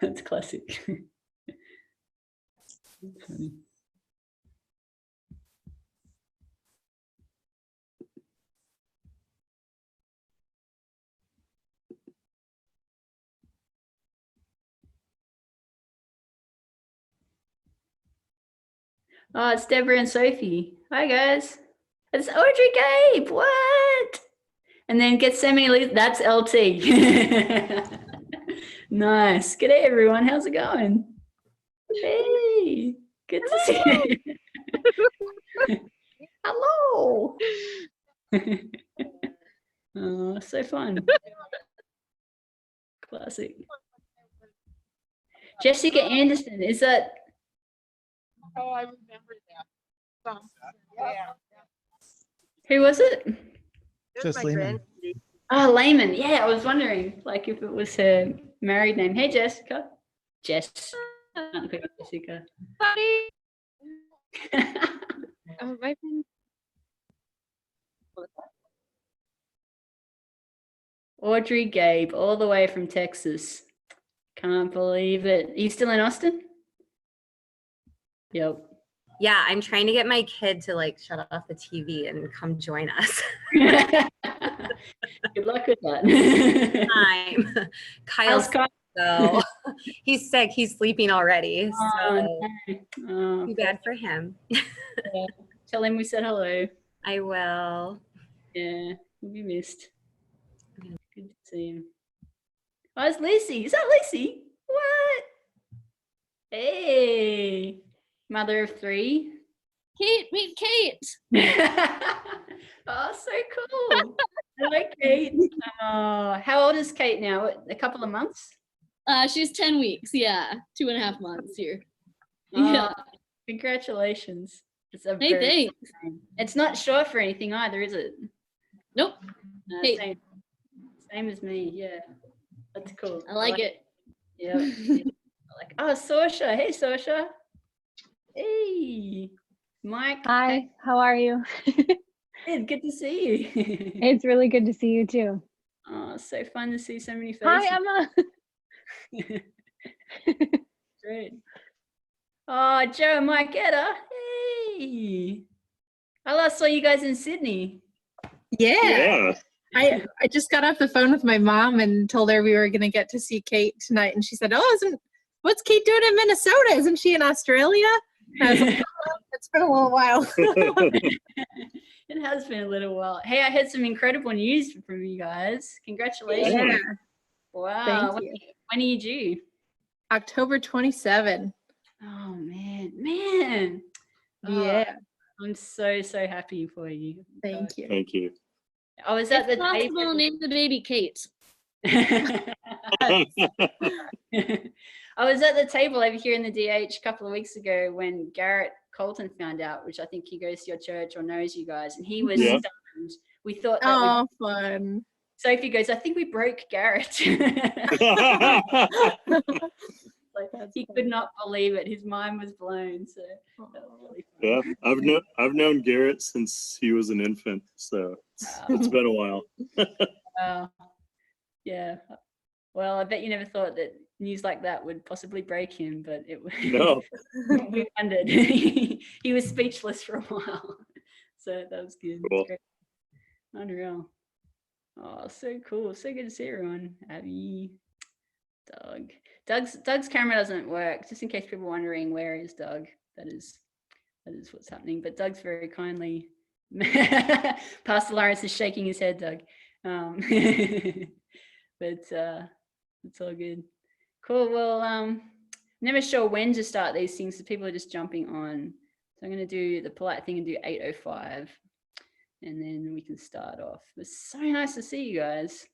That's classic. Funny. Oh, it's Deborah and Sophie. Hi, guys. It's Audrey Gabe. What? And then Gethsemane. That's LT. Nice. G'day, everyone. How's it going? Hey, good to see you. Hello. Oh, so fun. Classic. Jessica Anderson, is that? Oh, I remember that. Yeah. Who was it? Just Lehman. Oh, Layman. Yeah, I was wondering, like, if it was her married name. Hey, Jessica. Jess. Not Jessica. Buddy. My friend. Audrey Gabe, all the way from Texas. Can't believe it. Are you still in Austin? Yep. Yeah, I'm trying to get my kid to like shut off the TV and come join us. Good luck with that. Kyle's sick, so he's sick. He's sleeping already. So too bad for him. Yeah. Tell him we said hello. I will. Yeah, he'll be missed. Good to see him. Oh, it's Lucy. Is that Lucy? What? Hey, mother of 3. Kate, meet Kate. Oh, so cool. Hello, Kate. Oh, how old is Kate now? A couple of months? She's 10 weeks. Yeah, 2.5 months here. Oh, Yeah. Congratulations. It's a Hey, thanks. name. It's not short for anything either, is it? Nope. No, Hey. same as me. Yeah, that's cool. I like it. Yeah. Like, oh, Sorsha. Hey, Sorsha. Hey, Mike. Hi, Hey. how are you? Good to see you. It's really good to see you too. Oh, so fun to see so many faces. Hi, Emma. Great. Oh, Joe and Mikeetta. Hey. I last saw you guys in Sydney. Yeah. I just got off the phone with my mom and told her we were going to get to see Kate tonight. And she said, what's Kate doing in Minnesota? Isn't she in Australia? And I was like, it's been a little while. It has been a little while. Hey, I heard some incredible news from you guys. Congratulations. Yeah. Wow. Thank you. When are you due? October 27. Oh, man. Yeah. I'm so happy for you. Thank you. Thank you. I was at the If possible, name the baby Kate. I was at the table over here in the DH a couple of weeks ago when Garrett Colton found out, which I think he goes to your church or knows you guys, and he was stunned. We thought that Fun. Sophie goes, I think we broke Garrett. Like, he could not believe it. His mind was blown. So that was really fun. Yeah, I've known Garrett since he was an infant, so it's been a while. Yeah. Well, I bet you never thought that news like that would possibly break him, but it No. we wondered. He was speechless for a while. So that was good. Cool. Great. Unreal. Oh, so cool. So good to see everyone. Abby, Doug. Doug's camera doesn't work. Just in case people are wondering, where is Doug? That is what's happening. But Doug's very kindly. Pastor Lawrence is shaking his head, Doug. But it's all good. Cool. Well, never sure when to start these things, so people are just jumping on. So I'm going to do the polite thing and do 8:05, and then we can start off. It's so nice to see you guys.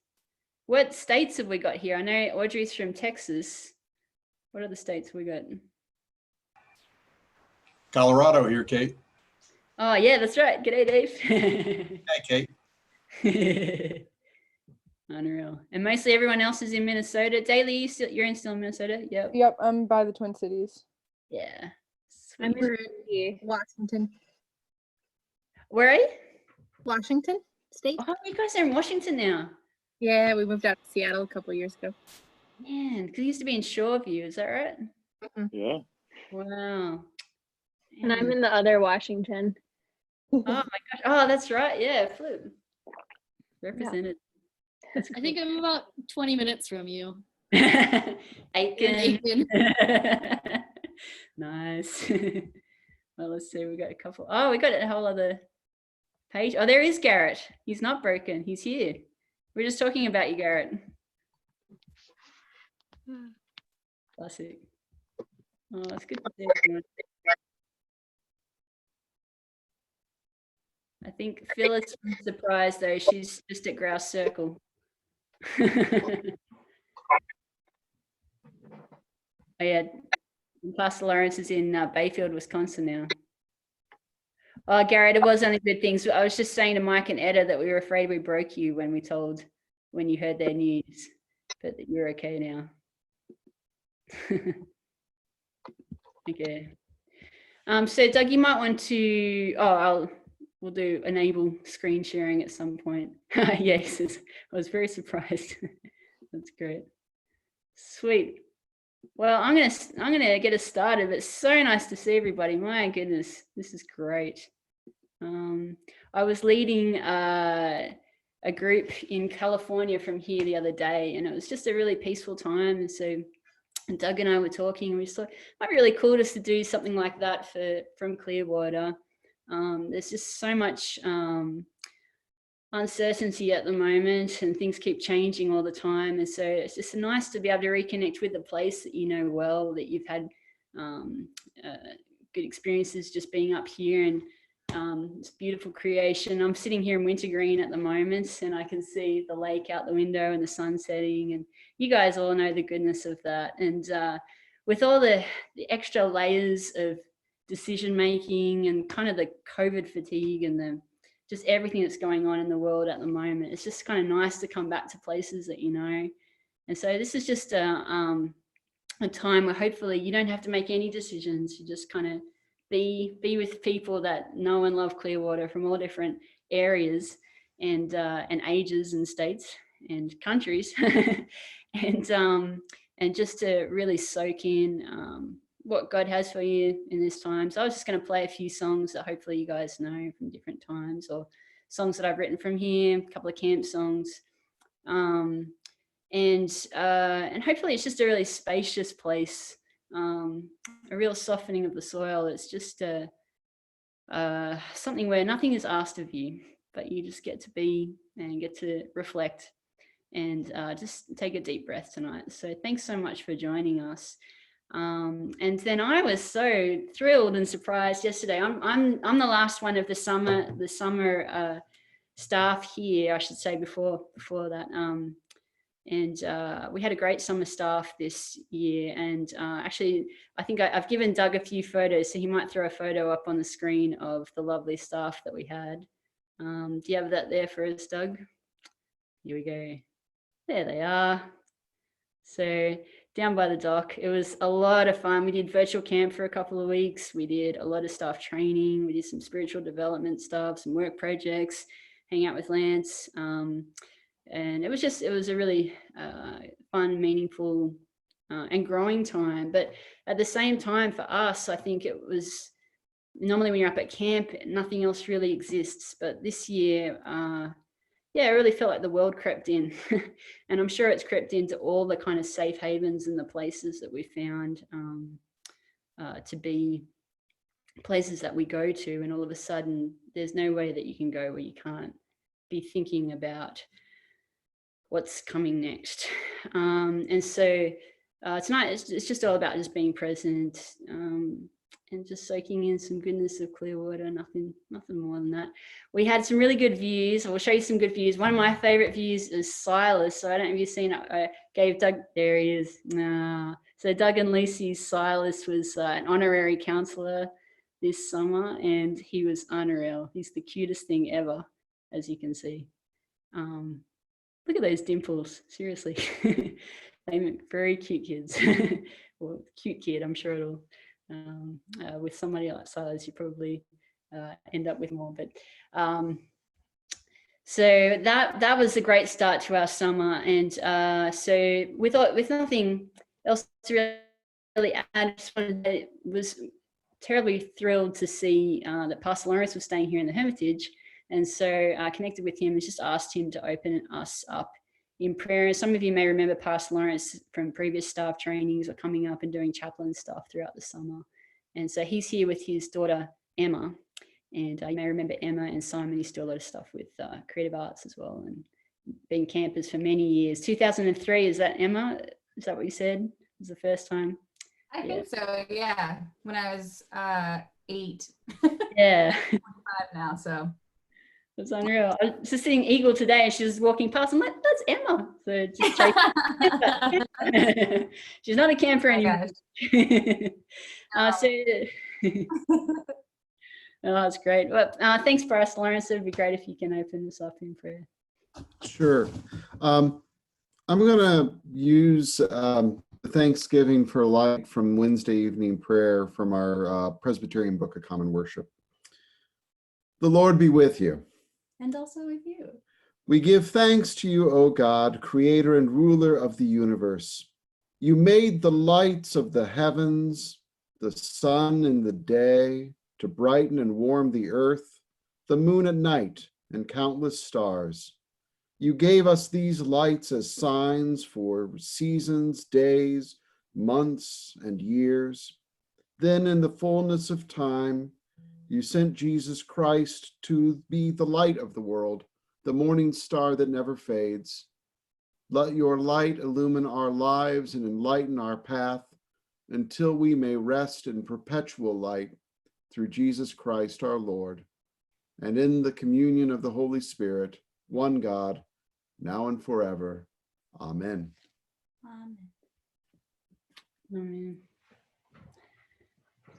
What states have we got here? I know Audrey's from Texas. What other states have we got? Colorado here, Kate. Oh, yeah, that's right. G'day, Dave. Hey, Kate. Unreal. And mostly everyone else is in Minnesota. Daly, you're still in Minnesota? Yep. Yep, I'm by the Twin Cities. Yeah. I'm Sweet. in Washington. Where are you? Washington State. Oh, you guys are in Washington now. Yeah, we moved out to Seattle a couple of years ago. Man, because he used to be in Shoreview, is that right? Yeah. Wow. And I'm Man. in the other Washington. Oh my gosh. Oh, that's right. Yeah, flip. Represented. That's I think I'm about 20 minutes from you. Aiken. Aiken. Nice. Well, let's see. We got a couple. Oh, we got a whole other page. Oh, there is Garrett. He's not broken. He's here. We're just talking about you, Garrett. Classic. Oh, that's good to see everyone. I think Phyllis was surprised though. She's just at Grouse Circle. Oh yeah, Pastor Lawrence is in Bayfield, Wisconsin now. Oh, Garrett, it was only good things. I was just saying to Mike and Etta that we were afraid we broke you when you heard their news, but that you're okay now. Okay. So Doug, you might want to. We'll do enable screen sharing at some point. Yes, I was very surprised. That's great. Sweet. Well, I'm gonna get us started. It's so nice to see everybody. My goodness, this is great. I was leading a group in California from here the other day, and it was just a really peaceful time. And so Doug and I were talking, and we thought it might be really cool just to do something like that from Clearwater. There's just so much uncertainty at the moment, and things keep changing all the time, and so it's just nice to be able to reconnect with the place that you know well, that you've had good experiences just being up here, and it's beautiful creation. I'm sitting here in Wintergreen at the moment, and I can see the lake out the window and the sun setting, and you guys all know the goodness of that. And with all the extra layers of decision making and kind of the COVID fatigue and just everything that's going on in the world at the moment, it's just kind of nice to come back to places that you know. And so this is just a time where hopefully you don't have to make any decisions. You just kind of be with people that know and love Clearwater from all different areas and ages and states and countries, and just to really soak in what God has for you in this time. So I was just going to play a few songs that hopefully you guys know from different times, or songs that I've written from here, a couple of camp songs. And hopefully it's just a really spacious place, a real softening of the soil. It's just something where nothing is asked of you, but you just get to be and get to reflect and just take a deep breath tonight. So thanks so much for joining us. And then I was so thrilled and surprised yesterday. I'm the last one of the summer staff here, I should say, before that. And we had a great summer staff this year. And actually, I think I've given Doug a few photos, so he might throw a photo up on the screen of the lovely staff that we had. Do you have that there for us, Doug? Here we go. There they are. So down by the dock, it was a lot of fun. We did virtual camp for a couple of weeks. We did a lot of staff training. We did some spiritual development stuff, some work projects, hang out with Lance. And it was a really fun, meaningful and growing time. But at the same time for us, I think it was, normally when you're up at camp, nothing else really exists. But this year, yeah, it really felt like the world crept in. And I'm sure it's crept into all the kind of safe havens and the places that we found to be places that we go to. And all of a sudden, there's no way that you can go where you can't be thinking about what's coming next. And so tonight, it's just all about just being present and just soaking in some goodness of Clearwater, nothing more than that. We had some really good views. I will show you some good views. One of my favorite views is Silas. So I don't know if you've seen it. I gave Doug, there he is. So Doug and Lucy's Silas was an honorary counselor this summer, and he was unreal. He's the cutest thing ever, as you can see. Look at those dimples, seriously. They make very cute kids. Well, cute kid, I'm sure it'll, with somebody like Silas, you probably end up with more. But So that was a great start to our summer. And so with nothing else to really add, I just was terribly thrilled to see that Pastor Lawrence was staying here in the Hermitage. And so I connected with him and just asked him to open us up in prayer. And some of you may remember Pastor Lawrence from previous staff trainings or coming up and doing chaplain stuff throughout the summer. And so he's here with his daughter, Emma. And you may remember Emma and Simon used to do a lot of stuff with creative arts as well and been campers for many years. 2003, is that Emma? Is that what you said? Was the first time? I think so, yeah. When I was 8. Yeah. 5 now, so. It's unreal. I was just seeing Eagle today and she was walking past. I'm like, that's Emma. So just she's not a camper anymore. Oh, that's great. Well, thanks, Pastor Lawrence. It would be great if you can open this up in prayer. Sure. I'm going to use Thanksgiving for Light from Wednesday evening prayer from our Presbyterian Book of Common Worship. The Lord be with you. And also with you. We give thanks to you, O God, creator and ruler of the universe. You made the lights of the heavens, the sun in the day, to brighten and warm the earth, the moon at night, and countless stars. You gave us these lights as signs for seasons, days, months, and years. Then in the fullness of time, you sent Jesus Christ to be the light of the world, the morning star that never fades. Let your light illumine our lives and enlighten our path until we may rest in perpetual light through Jesus Christ our Lord. And in the communion of the Holy Spirit, one God, now and forever. Amen. Amen. Amen.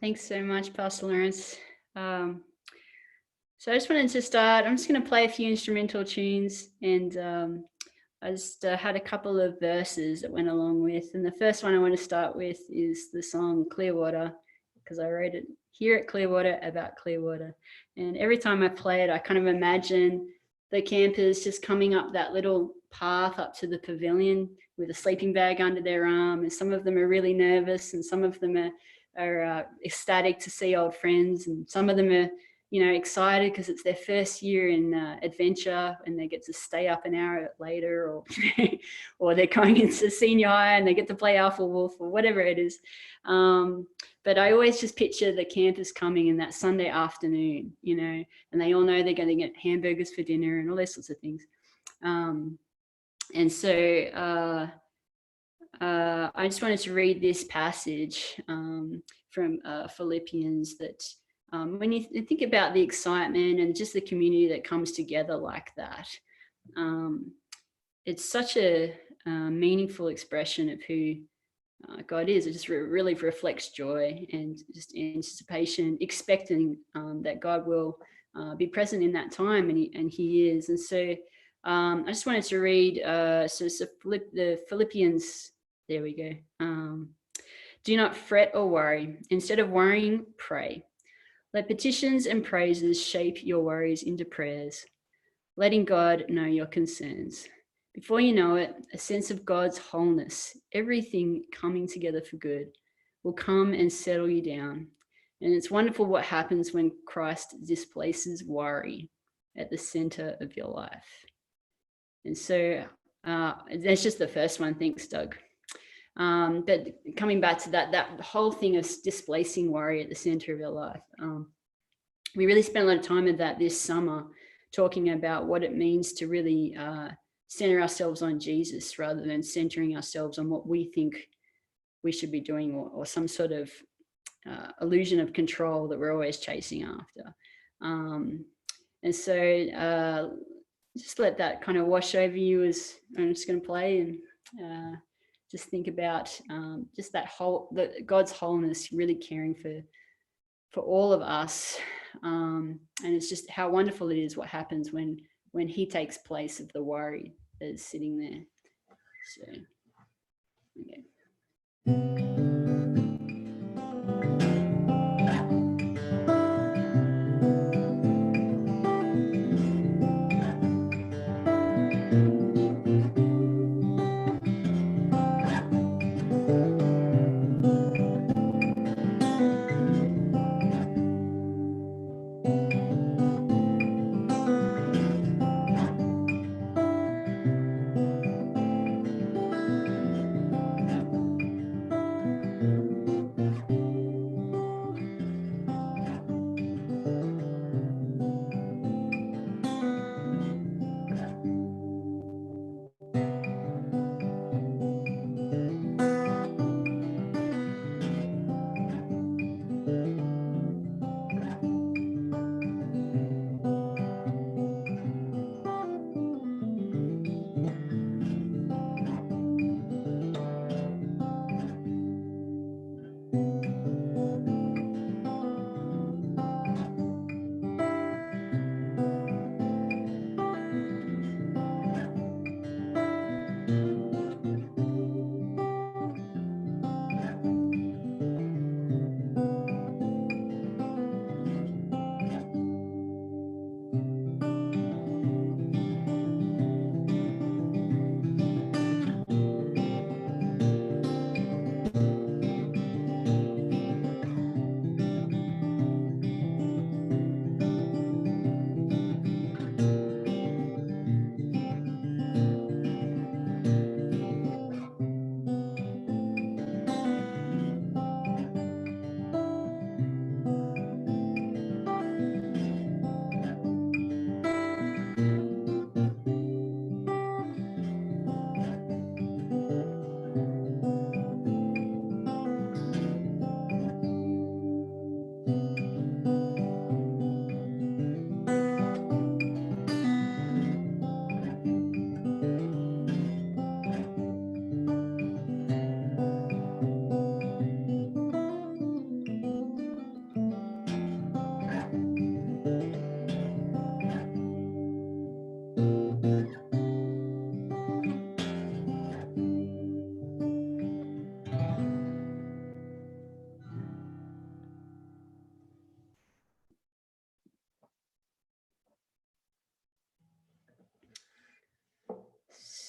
Thanks so much, Pastor Lawrence. So I just wanted to start. I'm just going to play a few instrumental tunes, and I just had a couple of verses that went along with. And the first one I want to start with is the song Clearwater, because I wrote it here at Clearwater about Clearwater. And every time I play it, I kind of imagine the campers just coming up that little path up to the pavilion with a sleeping bag under their arm. And some of them are really nervous, and some of them are ecstatic to see old friends, and some of them are, you know, excited because it's their first year in adventure and they get to stay up an hour later, or or they're going into senior high and they get to play Alpha Wolf or whatever it is. But I always just picture the campers coming in that Sunday afternoon, you know, and they all know they're going to get hamburgers for dinner and all those sorts of things. And so I just wanted to read this passage from Philippians that when you think about the excitement and just the community that comes together like that, it's such a meaningful expression of who God is. It just really reflects joy and just anticipation, expecting that God will be present in that time, and he is. And so I just wanted to read the Philippians. There we go. Do not fret or worry. Instead of worrying, pray. Let petitions and praises shape your worries into prayers, letting God know your concerns. Before you know it, a sense of God's wholeness, everything coming together for good, will come and settle you down. And it's wonderful what happens when Christ displaces worry at the center of your life. And so that's just the first one. Thanks, Doug. But coming back to that whole thing of displacing worry at the center of your life, we really spent a lot of time with that this summer, talking about what it means to really center ourselves on Jesus rather than centering ourselves on what we think we should be doing, or some sort of illusion of control that we're always chasing after. And so just let that kind of wash over you as I'm just going to play, and just think about just that God's wholeness, really caring for all of us. And it's just how wonderful it is what happens when he takes place of the worry that is sitting there. So, okay.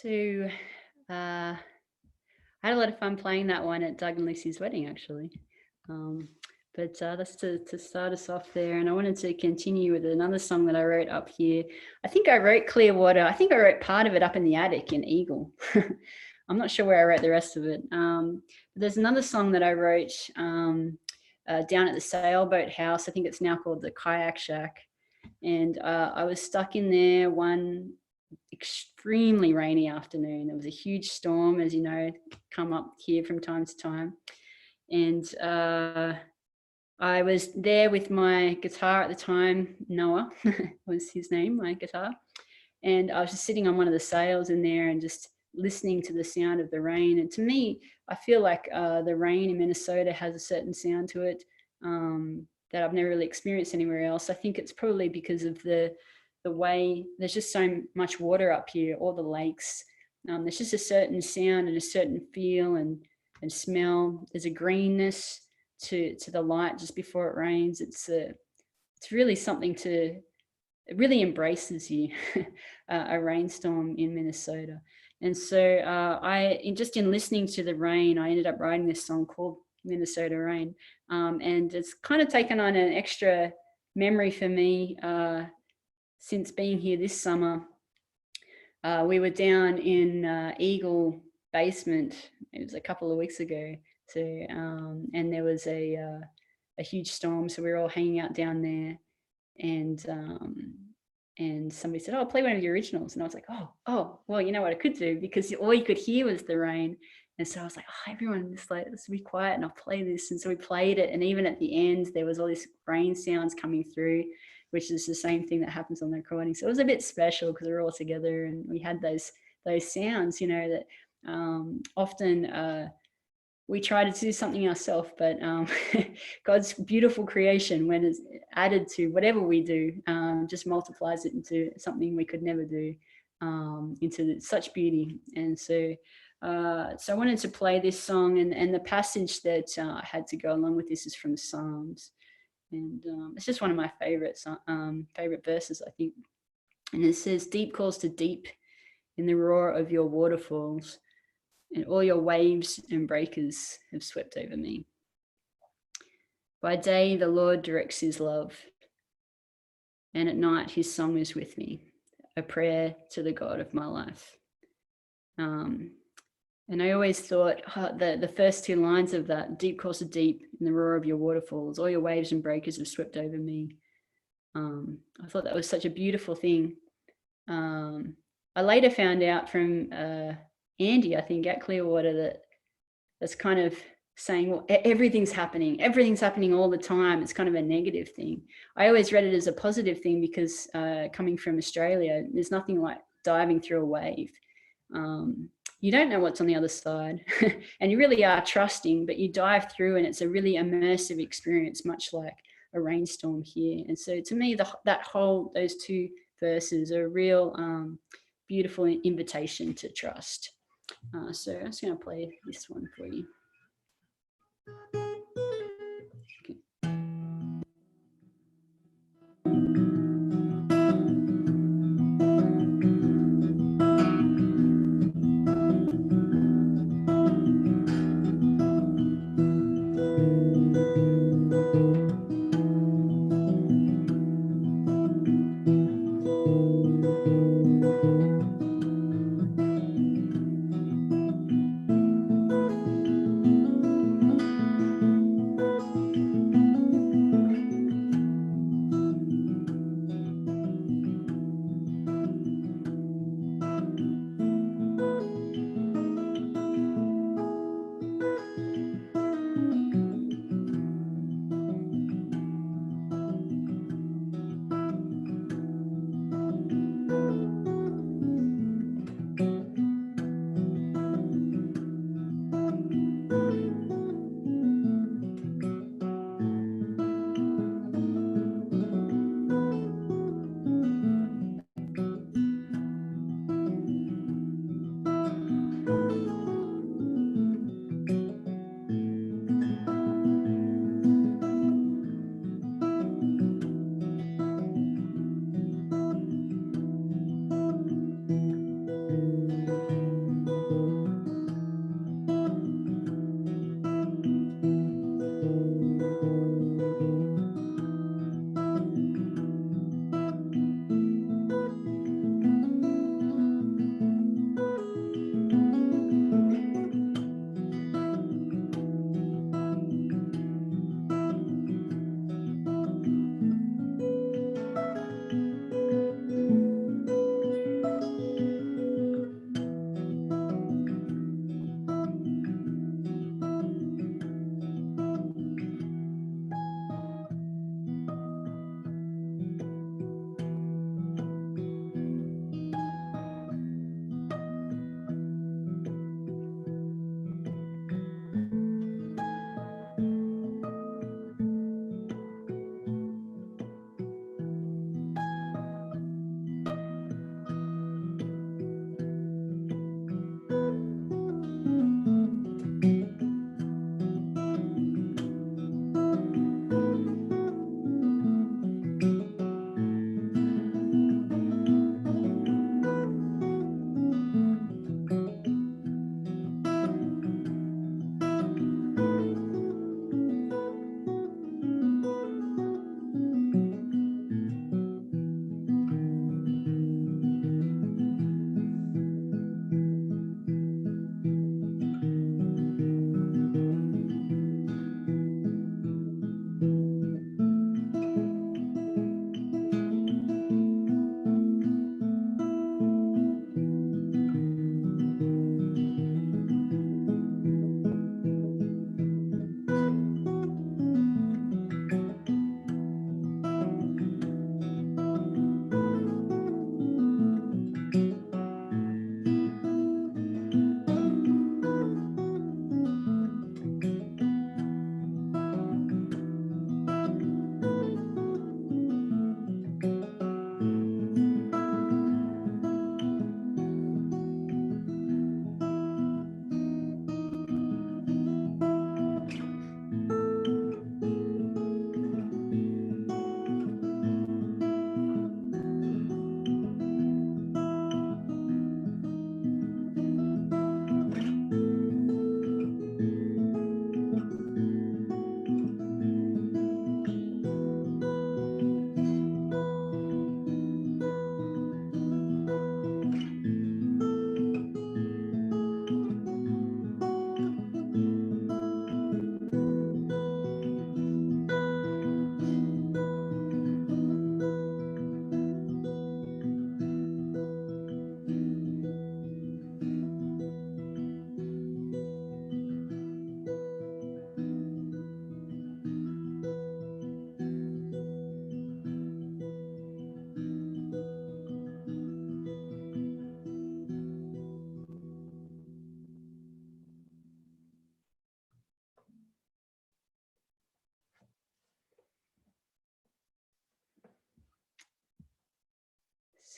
So I had a lot of fun playing that one at Doug and Lucy's wedding, actually. But that's to start us off there. And I wanted to continue with another song that I wrote up here. I think I wrote Clearwater. I think I wrote part of it up in the attic in Eagle. I'm not sure where I wrote the rest of it. But there's another song that I wrote down at the sailboat house. I think it's now called the Kayak Shack. And I was stuck in there one extremely rainy afternoon. There was a huge storm, as you know, come up here from time to time. And I was there with my guitar at the time. Noah was his name, my guitar. And I was just sitting on one of the sails in there and just listening to the sound of the rain. And to me, I feel like the rain in Minnesota has a certain sound to it that I've never really experienced anywhere else. I think it's probably because of the way there's just so much water up here, all the lakes. There's just a certain sound and a certain feel and smell. There's a greenness to the light just before it rains. It's really something it really embraces you, a rainstorm in Minnesota. And so in listening to the rain, I ended up writing this song called Minnesota Rain. And it's kind of taken on an extra memory for me since being here this summer. We were down in Eagle basement. It was a couple of weeks ago. So, and there was a huge storm. So we were all hanging out down there, and somebody said, "Oh, play one of the originals." And I was like, "Oh, well, you know what I could do?" Because all you could hear was the rain. And so I was like, "Oh, everyone, just like, let's be quiet and I'll play this." And so we played it. And even at the end, there was all these rain sounds coming through, which is the same thing that happens on the recording. So it was a bit special because we were all together and we had those sounds, you know, that often we try to do something ourselves, but God's beautiful creation, when it's added to whatever we do, just multiplies it into something we could never do, into such beauty. And so I wanted to play this song, and the passage that I had to go along with this is from Psalms. And it's just one of my favorite verses, I think. And it says, "Deep calls to deep in the roar of your waterfalls, and all your waves and breakers have swept over me. By day, the Lord directs his love, and at night, his song is with me, a prayer to the God of my life." And I always thought the first two lines of that, "Deep calls to deep in the roar of your waterfalls, all your waves and breakers have swept over me." I thought that was such a beautiful thing. I later found out from Andy, I think, at Clearwater, that's kind of saying, well, everything's happening all the time. It's kind of a negative thing. I always read it as a positive thing because coming from Australia, there's nothing like diving through a wave. You don't know what's on the other side and you really are trusting, but you dive through and it's a really immersive experience, much like a rainstorm here. And so to me, those two verses are a real beautiful invitation to trust. So I'm just going to play this one for you. Okay.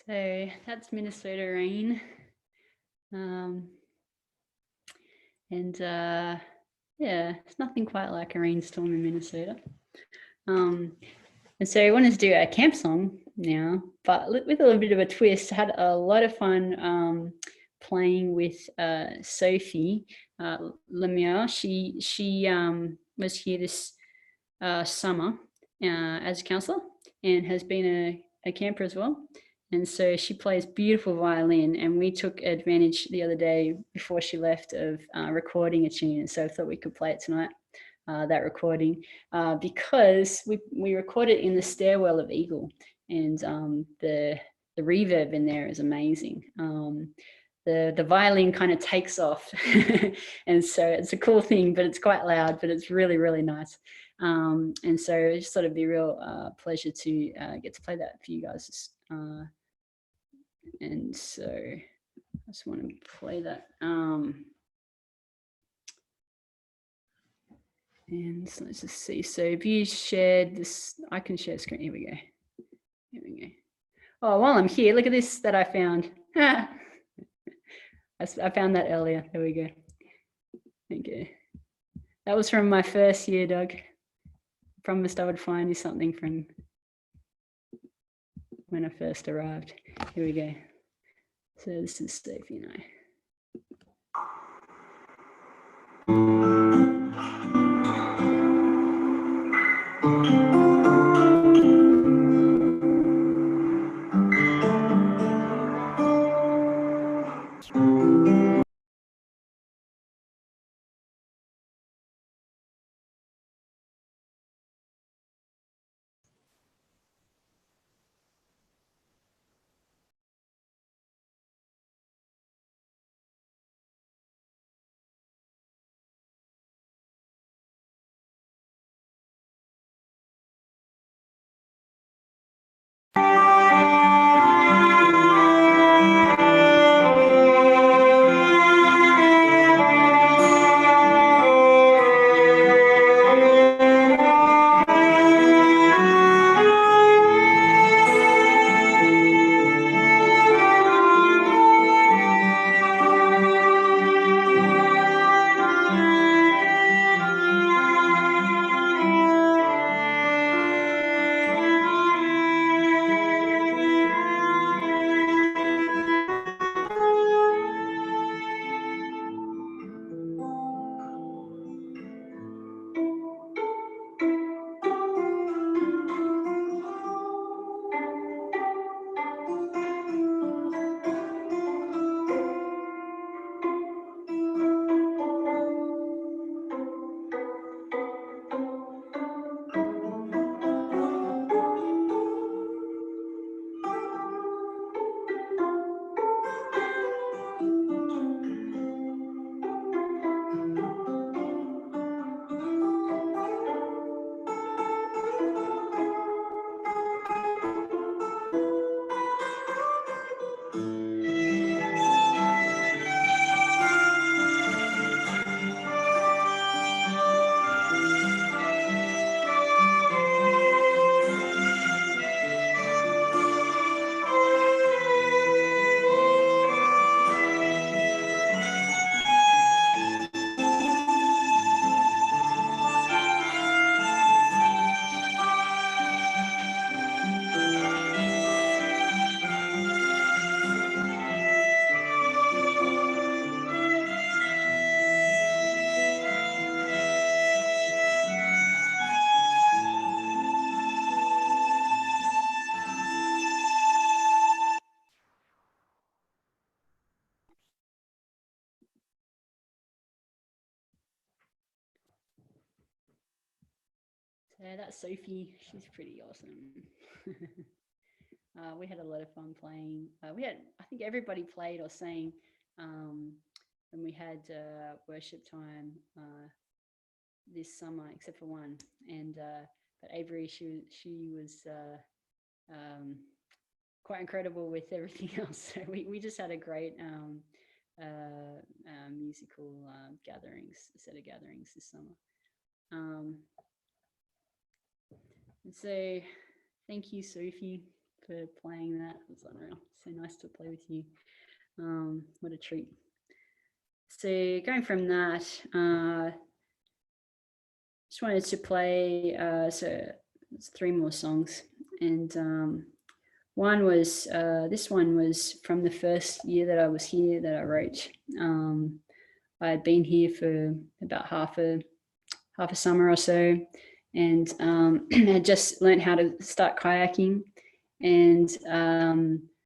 So that's Minnesota rain. Yeah, it's nothing quite like a rainstorm in Minnesota. And so I wanted to do a camp song now, but with a little bit of a twist. I had a lot of fun playing with Sophie Lemieux. She was here this summer as a counselor and has been a camper as well. And so she plays beautiful violin, and we took advantage the other day before she left of recording a tune. So I thought we could play it tonight, that recording, because we recorded in the stairwell of Eagle, and the reverb in there is amazing. The violin kind of takes off, and so it's a cool thing, but it's quite loud, but it's really, really nice. And so it just thought it'd be a real pleasure to get to play that for you guys. And so I just want to play that. And so let's just see. So if you shared this, I can share screen. Here we go. Here we go. Oh, while I'm here, look at this that I found. I found that earlier. There we go. Okay. That was from my first year, Doug. Promised I would find you something from when I first arrived. Here we go. So this is Sophie and I. So that's Sophie. She's pretty awesome. We had a lot of fun playing. I think everybody played or sang, and we had worship time this summer, except for one. And but Avery, she was quite incredible with everything else. So we just had a great musical set of gatherings this summer. And so thank you, Sophie, for playing that. It was unreal. So nice to play with you. What a treat. So going from that, just wanted to play so it's 3 more songs, and one was this one was from the first year that I was here that I wrote. I had been here for about half a summer or so, and had just learned how to start kayaking, and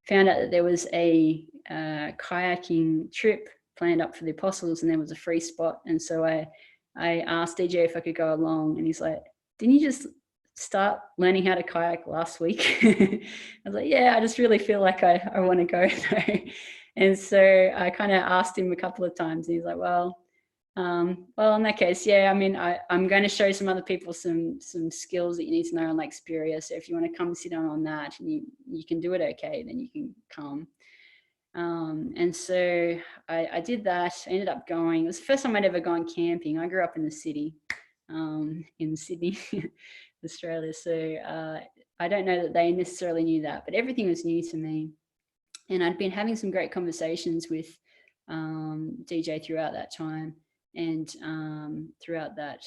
found out that there was a kayaking trip planned up for the Apostles, and there was a free spot. And so I asked DJ if I could go along, and he's like, "Didn't you just start learning how to kayak last week?" I was like, "Yeah, I just really feel like I want to go." And so I kind of asked him a couple of times, and he's like, well, in that case, yeah, I mean, I'm going to show some other people some skills that you need to know on Lake Superior. So if you want to come and sit down on that and you can do it okay, then you can come. And so I did that. I ended up going. It was the first time I'd ever gone camping. I grew up in the city, in Sydney, Australia. So I don't know that they necessarily knew that, but everything was new to me. And I'd been having some great conversations with DJ throughout that time and throughout that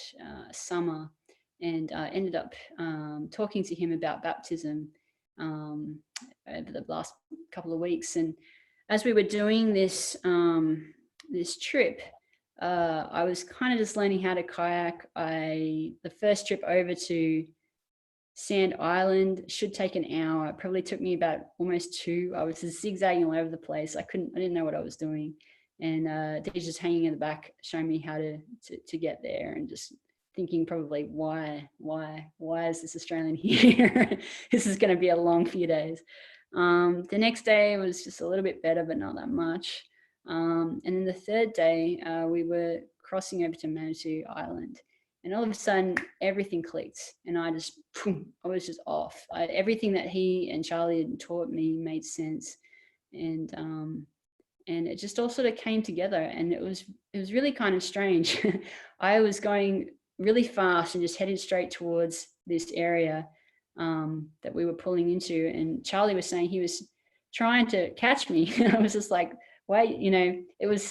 summer, and ended up talking to him about baptism over the last couple of weeks. And as we were doing this this trip, I was kind of just learning how to kayak. The first trip over to Sand Island should take an hour. It probably took me about almost 2. I was just zigzagging all over the place. I didn't know what I was doing. And Dee's just hanging in the back, showing me how to get there, and just thinking probably, why is this Australian here? This is going to be a long few days. The next day was just a little bit better, but not that much. And then the third day, we were crossing over to Manitou Island. And all of a sudden, everything clicked, and I was just off. Everything that he and Charlie had taught me made sense, and it just all sort of came together. And it was really kind of strange. I was going really fast and just headed straight towards this area that we were pulling into, and Charlie was saying he was trying to catch me. I was just like, wait,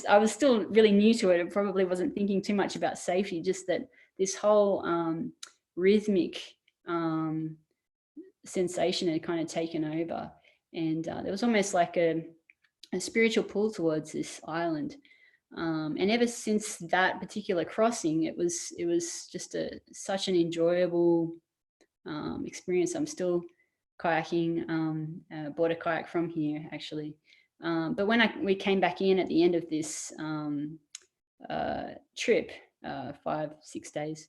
I was still really new to it. I probably wasn't thinking too much about safety, just that this whole rhythmic sensation had kind of taken over, and there was almost like a spiritual pull towards this island. And ever since that particular crossing, it was just such an enjoyable experience. I'm still kayaking, bought a kayak from here actually. But when we came back in at the end of this trip, 5-6 days,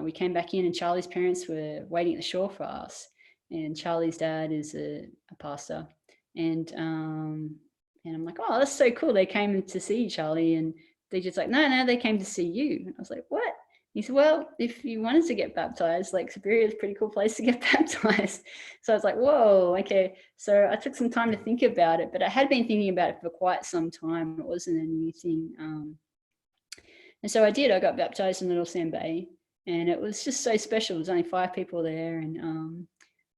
we came back in, and Charlie's parents were waiting at the shore for us. And Charlie's dad is a pastor, and I'm like, oh, that's so cool. They came to see Charlie, and they just like, no, they came to see you. I was like, what? He said, well, if you wanted to get baptized, Lake Superior is a pretty cool place to get baptized. So I was like, whoa, okay. So I took some time to think about it, but I had been thinking about it for quite some time. It wasn't a new thing. And so I did. I got baptized in Little Sand Bay, and it was just so special. There was only 5 people there, and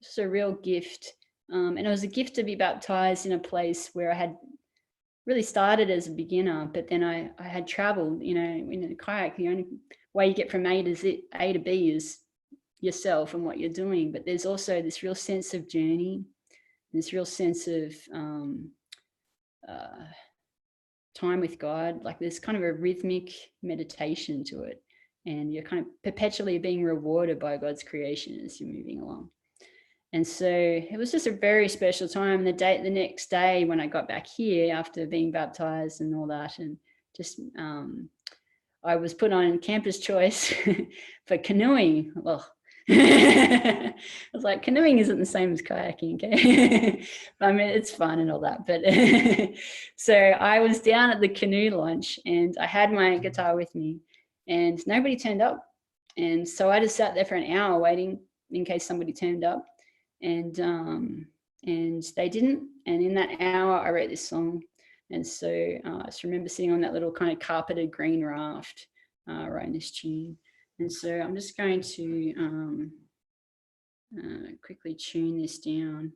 just a real gift. And it was a gift to be baptized in a place where I had really started as a beginner, but then I had traveled, in a kayak. The only way you get from A to B is yourself and what you're doing. But there's also this real sense of journey, this real sense of time with God. Like there's kind of a rhythmic meditation to it, and you're kind of perpetually being rewarded by God's creation as you're moving along. And so it was just a very special time. The next day when I got back here after being baptized and all that, and just I was put on campus choice for canoeing. Well, I was like, canoeing isn't the same as kayaking, okay? I mean, it's fun and all that. But so I was down at the canoe launch, and I had my guitar with me, and nobody turned up. And so I just sat there for an hour waiting in case somebody turned up. And they didn't. And in that hour, I wrote this song. And so I just remember sitting on that little kind of carpeted green raft, writing this tune. And so I'm just going to quickly tune this down.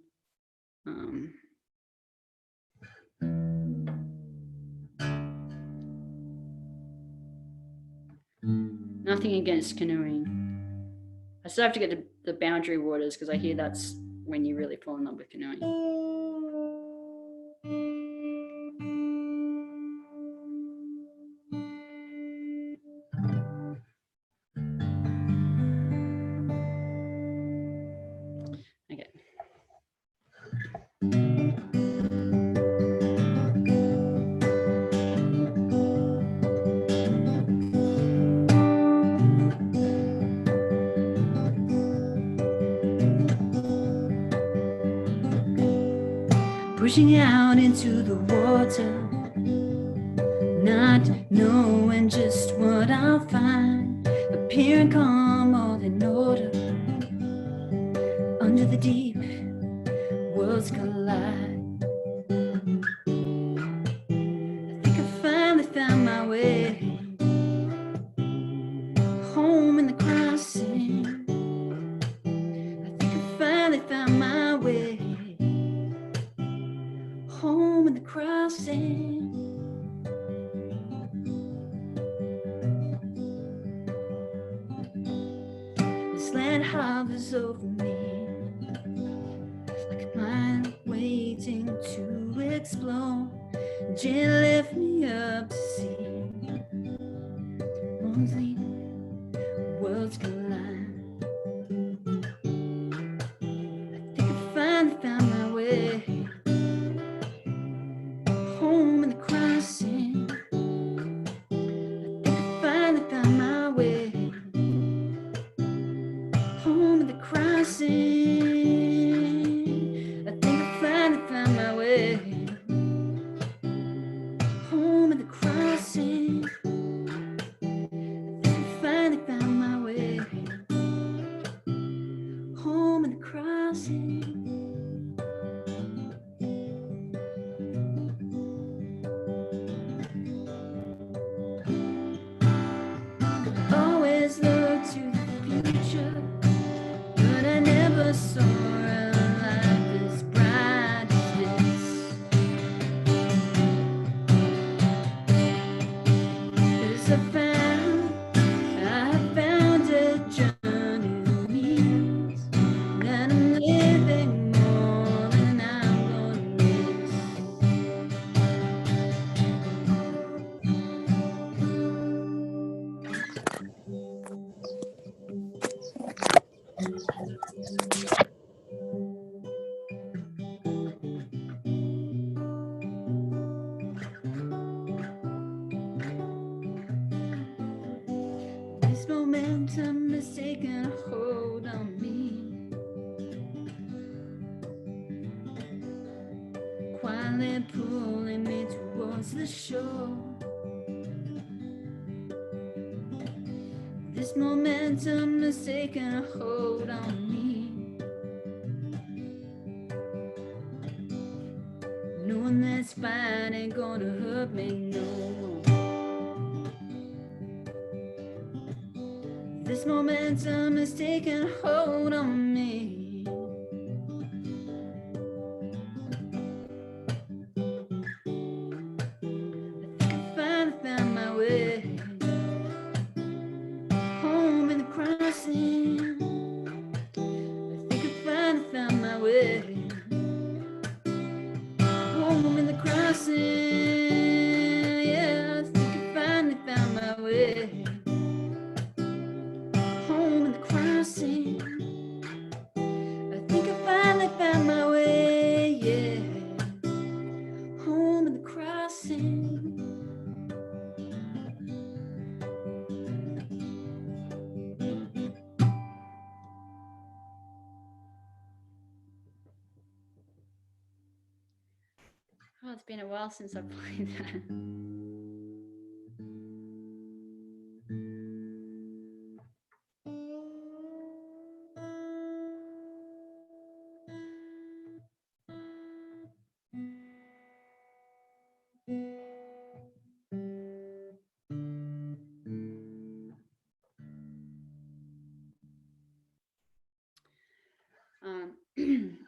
Nothing against canoeing. I still have to get to the boundary waters because I hear that's when you really fall in love with canoeing. Okay. Pushing out into the water, not knowing just what I'll find, appearing calm, all in order. Under the deep, worlds collide. I think I finally found my way home in the crossing. I think I finally found my way home in the crossing. This land hovers over me like a mind waiting to explode. Gently lift me up to see only worlds collide. I think I finally found my way home in the crossing. I think I finally found my way home in the crossing. I think I finally found my way home in the crossing. I think I finally found my way home in the crossing. Always look to the future, but I never saw a life as bright as this. 'Cause I found a journey that means that I'm living more than I'm gonna miss. This momentum is taking a hold on me, quietly pulling me towards the shore. This momentum is taking a hold on me, knowing this fight ain't gonna hurt me no more. This momentum is taking a hold on me. I think I finally found my way home in the crossing. I think I finally found my way home in the crossing. Yeah, I think I finally found my way home in the crossing. I think I finally found my way, yeah, home in the crossing. Oh, it's been a while since I played that.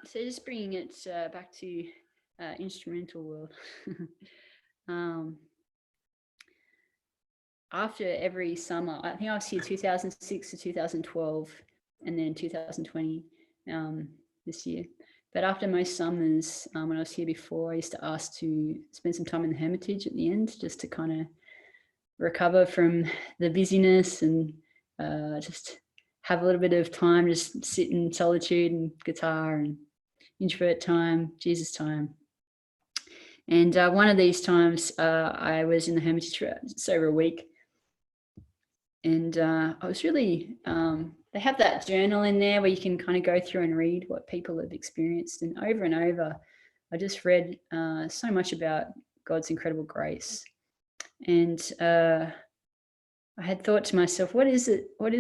So just bringing it back to instrumental world. After every summer, I think I was here 2006 to 2012, and then 2020 this year. But after most summers, when I was here before, I used to ask to spend some time in the Hermitage at the end, just to kind of recover from the busyness and just have a little bit of time, just sit in solitude and guitar and introvert time, Jesus time. And one of these times I was in the Hermitage for just over a week. And I was really, they have that journal in there where you can kind of go through and read what people have experienced. And over, I just read so much about God's incredible grace. And I had thought to myself, what is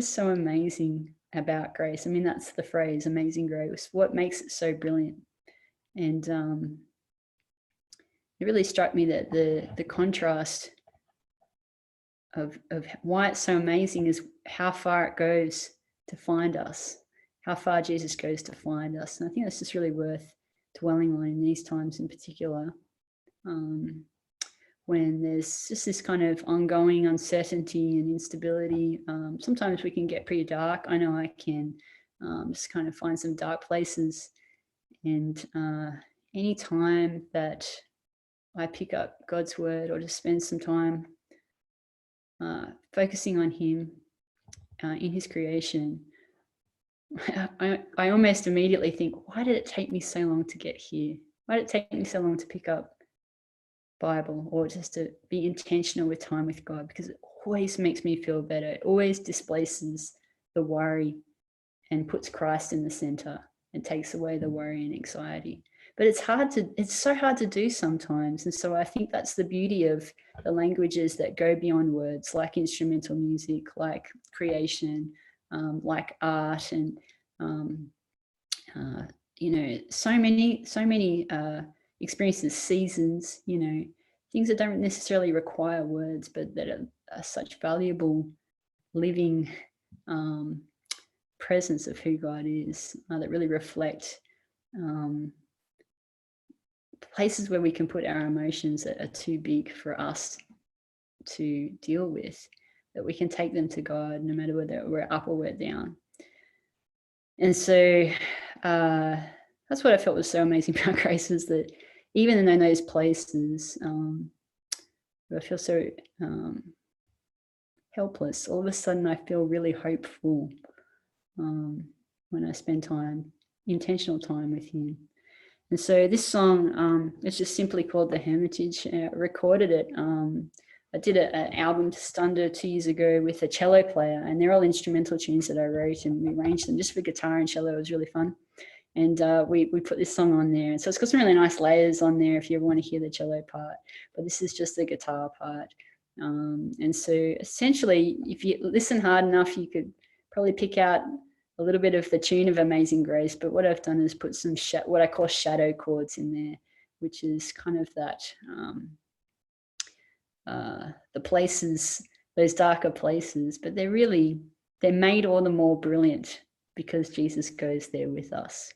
so amazing about grace? I mean, that's the phrase, amazing grace. What makes it so brilliant? And it really struck me that the contrast of why it's so amazing is how far it goes to find us, how far Jesus goes to find us. And I think that's just really worth dwelling on in these times in particular, when there's just this kind of ongoing uncertainty and instability. Sometimes we can get pretty dark. I know I can just kind of find some dark places. And any time that I pick up God's word or just spend some time focusing on him in his creation, I almost immediately think, why did it take me so long to get here? Why did it take me so long to pick up Bible, or just to be intentional with time with God? Because it always makes me feel better. It always displaces the worry and puts Christ in the center and takes away the worry and anxiety. But it's so hard to do sometimes. And so I think that's the beauty of the languages that go beyond words, like instrumental music, like creation, like art, and so many experiences, seasons, things that don't necessarily require words, but that are such valuable living presence of who God is, that really reflect places where we can put our emotions that are too big for us to deal with, that we can take them to God no matter whether we're up or we're down. And so that's what I felt was so amazing about grace, is that even in those places where I feel so helpless, all of a sudden I feel really hopeful when I spend intentional time with him. And so this song, it's just simply called The Hermitage. I recorded it. I did an album just under 2 years ago with a cello player, and they're all instrumental tunes that I wrote, and we arranged them just for guitar and cello. It was really fun. And we put this song on there. And so it's got some really nice layers on there if you ever want to hear the cello part, but this is just the guitar part. And so essentially, if you listen hard enough, you could probably pick out a little bit of the tune of Amazing Grace. But what I've done is put some what I call shadow chords in there, which is kind of that the places, those darker places, but they're made all the more brilliant because Jesus goes there with us,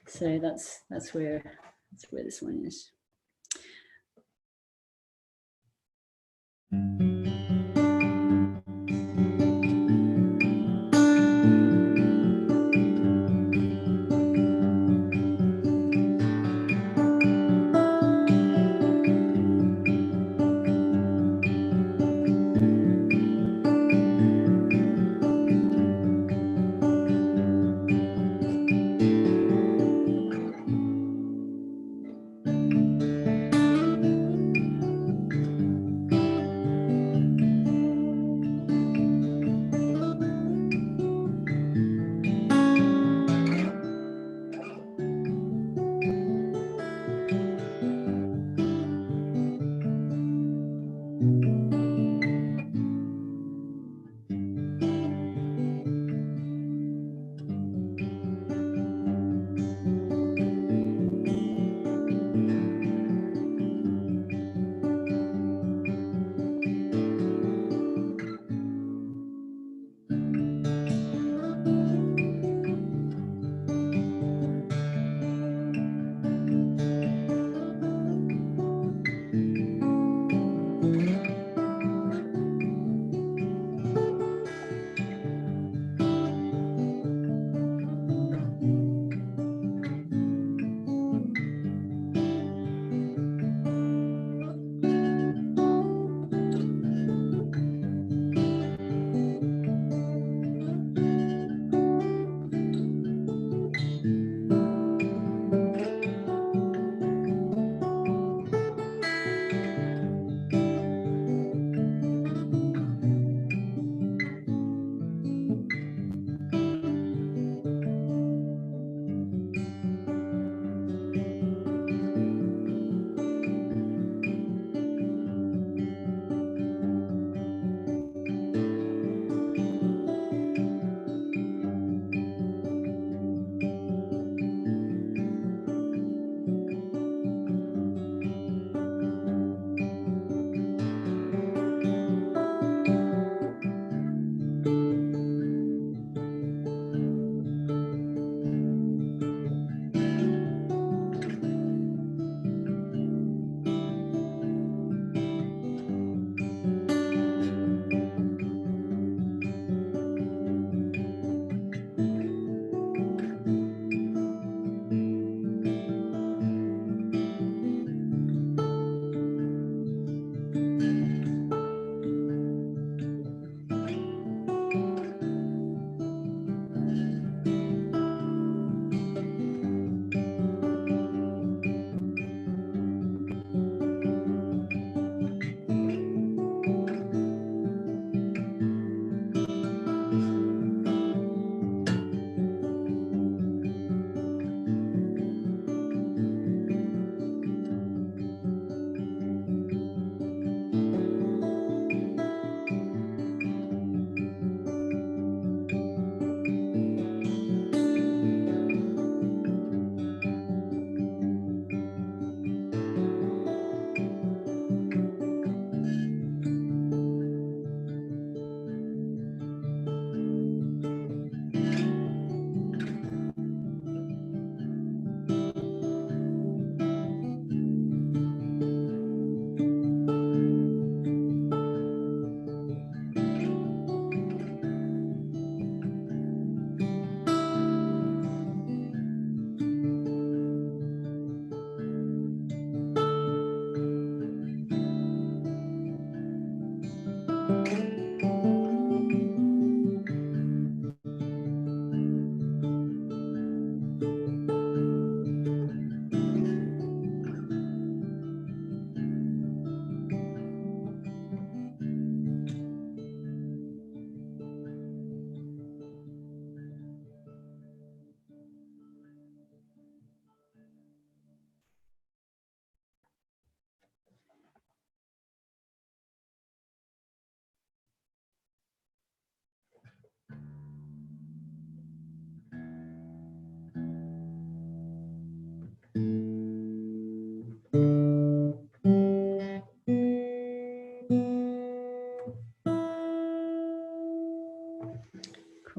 So that's where this one is.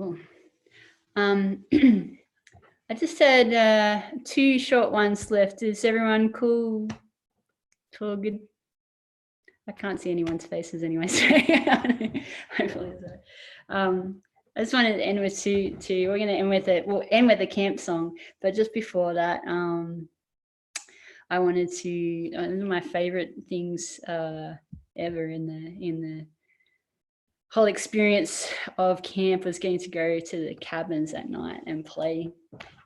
Cool. I just had 2 short ones left. Is everyone cool? All good? I can't see anyone's faces anyway, so hopefully I just wanted to end with two. We're going to end with it. We'll end with a camp song, but just before that, I wanted to. One of my favorite things ever in the whole experience of camp was getting to go to the cabins at night and play,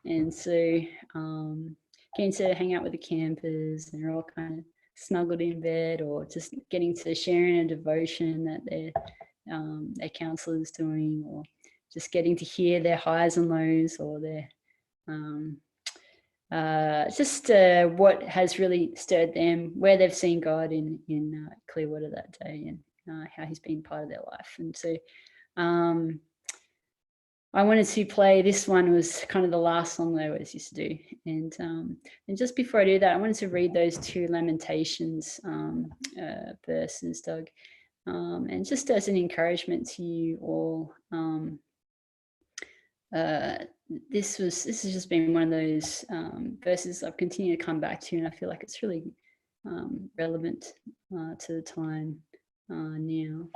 and so getting to hang out with the campers, and they're all kind of snuggled in bed, or just getting to sharing a devotion that their counselor is doing, or just getting to hear their highs and lows, or their what has really stirred them, where they've seen God in Clearwater that day, and how he's been part of their life. And so I wanted to play, this one was kind of the last song that I always used to do. And just before I do that, I wanted to read those 2 Lamentations verses, Doug. And just as an encouragement to you all, this has just been one of those verses I've continued to come back to, and I feel like it's really relevant to the time now.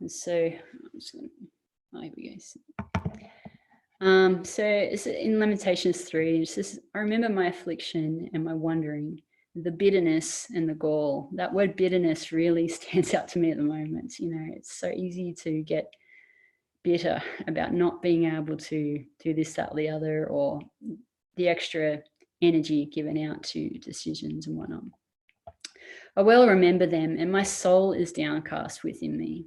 And so I'm just going to, here we go. So it's in Lamentations 3, it says, I remember my affliction and my wandering, the bitterness and the gall. That word bitterness really stands out to me at the moment. You know, it's so easy to get bitter about not being able to do this, that, or the other, or the extra energy given out to decisions and whatnot. I well remember them, and my soul is downcast within me.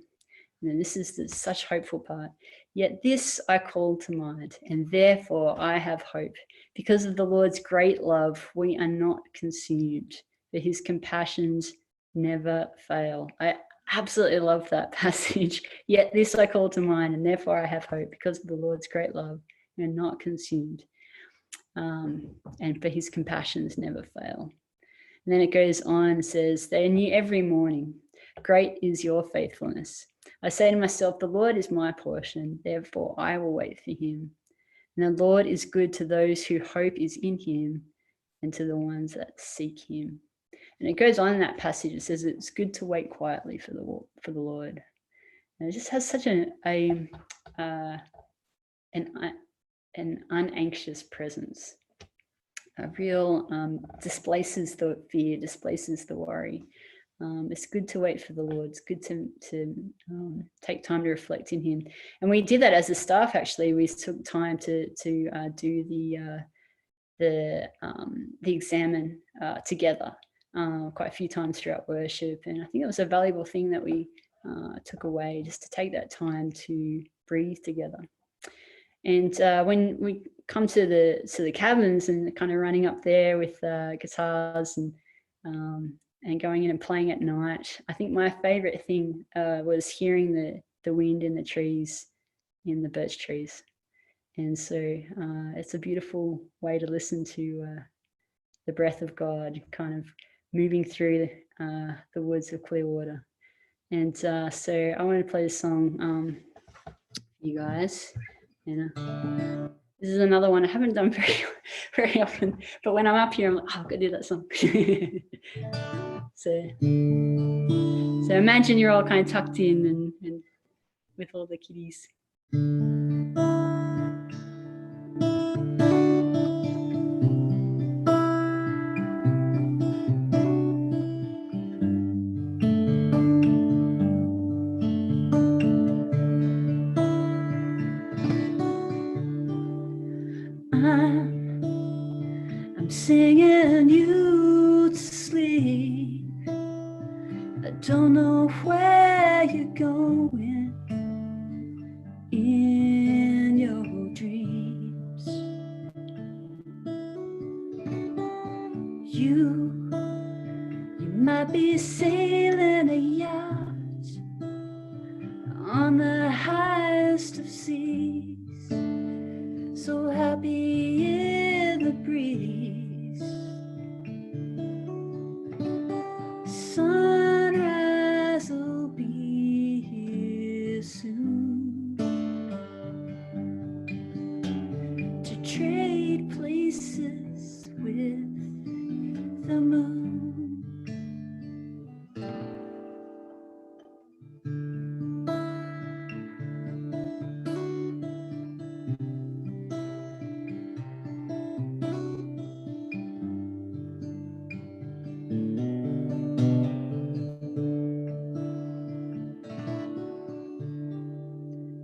And this is the such hopeful part. Yet this I call to mind, and therefore I have hope. Because of the Lord's great love, we are not consumed, for his compassions never fail. I absolutely love that passage. Yet this I call to mind, and therefore I have hope. Because of the Lord's great love, we are not consumed. And for his compassions never fail. And then it goes on and says, they are new every morning. Great is your faithfulness. I say to myself, the Lord is my portion, therefore I will wait for him. And the Lord is good to those who hope is in him, and to the ones that seek him. And it goes on in that passage, it says it's good to wait quietly for the Lord. And it just has such an unanxious presence. A real displaces the fear, displaces the worry. It's good to wait for the Lord. It's good to take time to reflect in him. And we did that as a staff, actually. We took time to do the examine together quite a few times throughout worship. And I think it was a valuable thing that we took away, just to take that time to breathe together. And when we come to the cabins and kind of running up there with guitars and going in and playing at night, I think my favorite thing was hearing the wind in the trees, in the birch trees. And so it's a beautiful way to listen to the breath of God kind of moving through the woods of Clearwater. And so I want to play this song for you guys. And this is another one I haven't done very often, but when I'm up here, I'm like, oh, I've got to do that song. So imagine you're all kind of tucked in and with all the kitties. I'm singing you to sleep. I don't know where you're going. places with the moon.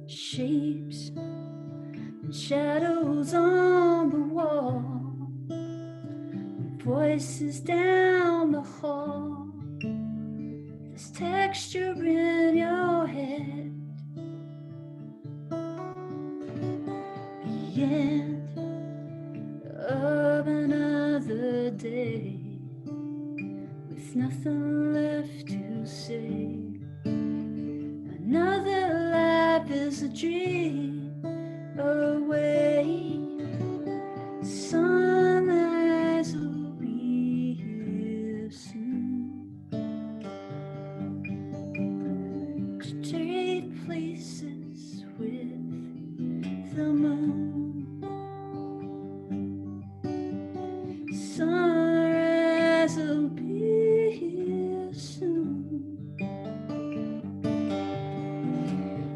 Shapes and shadows on the wall, voices down the hall. There's texture in your head. The end of another day, with nothing left to say. Another life is a dream away. Sunrise will be here soon to trade places with the moon. Sunrise will be here soon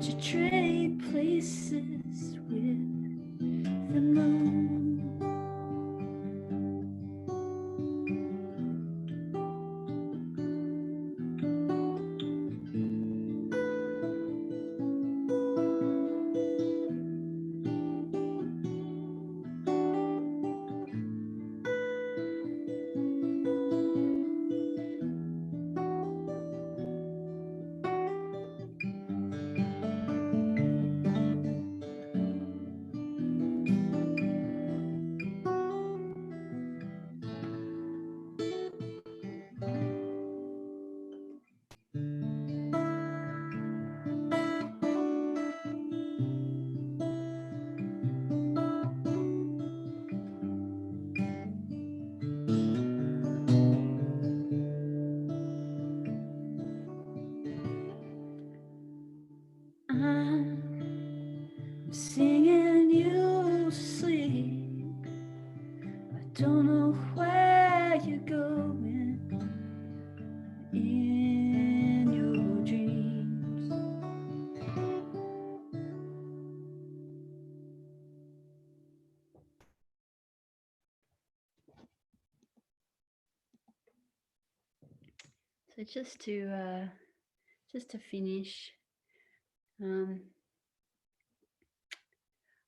to trade places with the moon. I'm singing you sleep. I don't know where you're going in your dreams. So just to finish,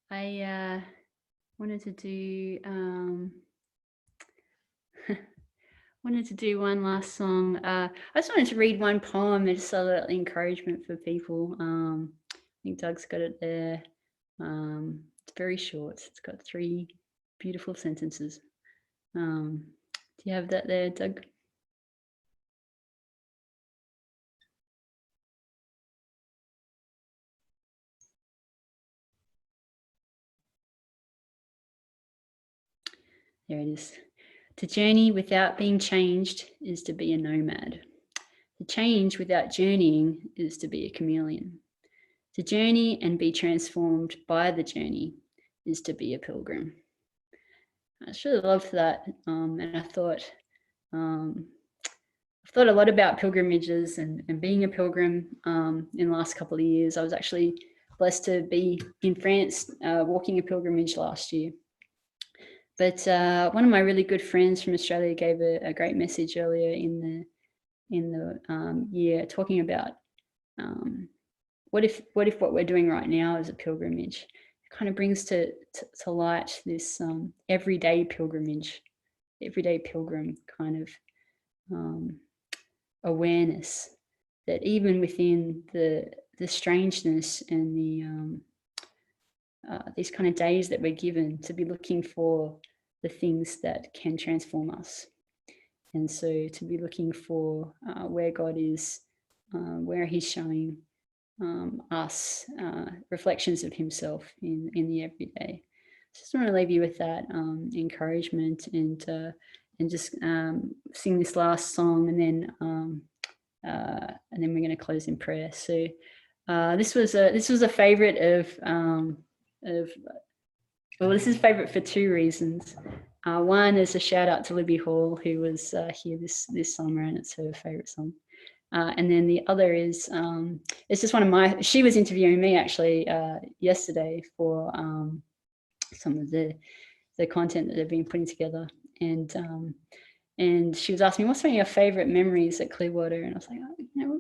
I wanted to do one last song. I just wanted to read one poem. It's a little encouragement for people. I think Doug's got it there. It's very short. It's got 3 beautiful sentences. Do you have that there, Doug? There it is. To journey without being changed is to be a nomad. To change without journeying is to be a chameleon. To journey and be transformed by the journey is to be a pilgrim. I just really loved that, and I thought I've thought a lot about pilgrimages and being a pilgrim in the last couple of years. I was actually blessed to be in France walking a pilgrimage last year. But one of my really good friends from Australia gave a great message earlier in the year, talking about what if what we're doing right now is a pilgrimage. It kind of brings to light this everyday pilgrimage, everyday pilgrim kind of awareness that even within the strangeness and the these kind of days that we're given, to be looking for the things that can transform us. And so to be looking for where God is, where he's showing us reflections of himself in the everyday. Just want to leave you with that encouragement, and just sing this last song, and then we're going to close in prayer. So this was a favorite of Well, this is favorite for two reasons. One is a shout out to Libby Hall, who was here this summer, and it's her favorite song. And then the other is it's just one of my. She was interviewing me actually yesterday for some of the content that they've been putting together, and she was asking me, what's one of your favorite memories at Clearwater? And I was like, oh, you know,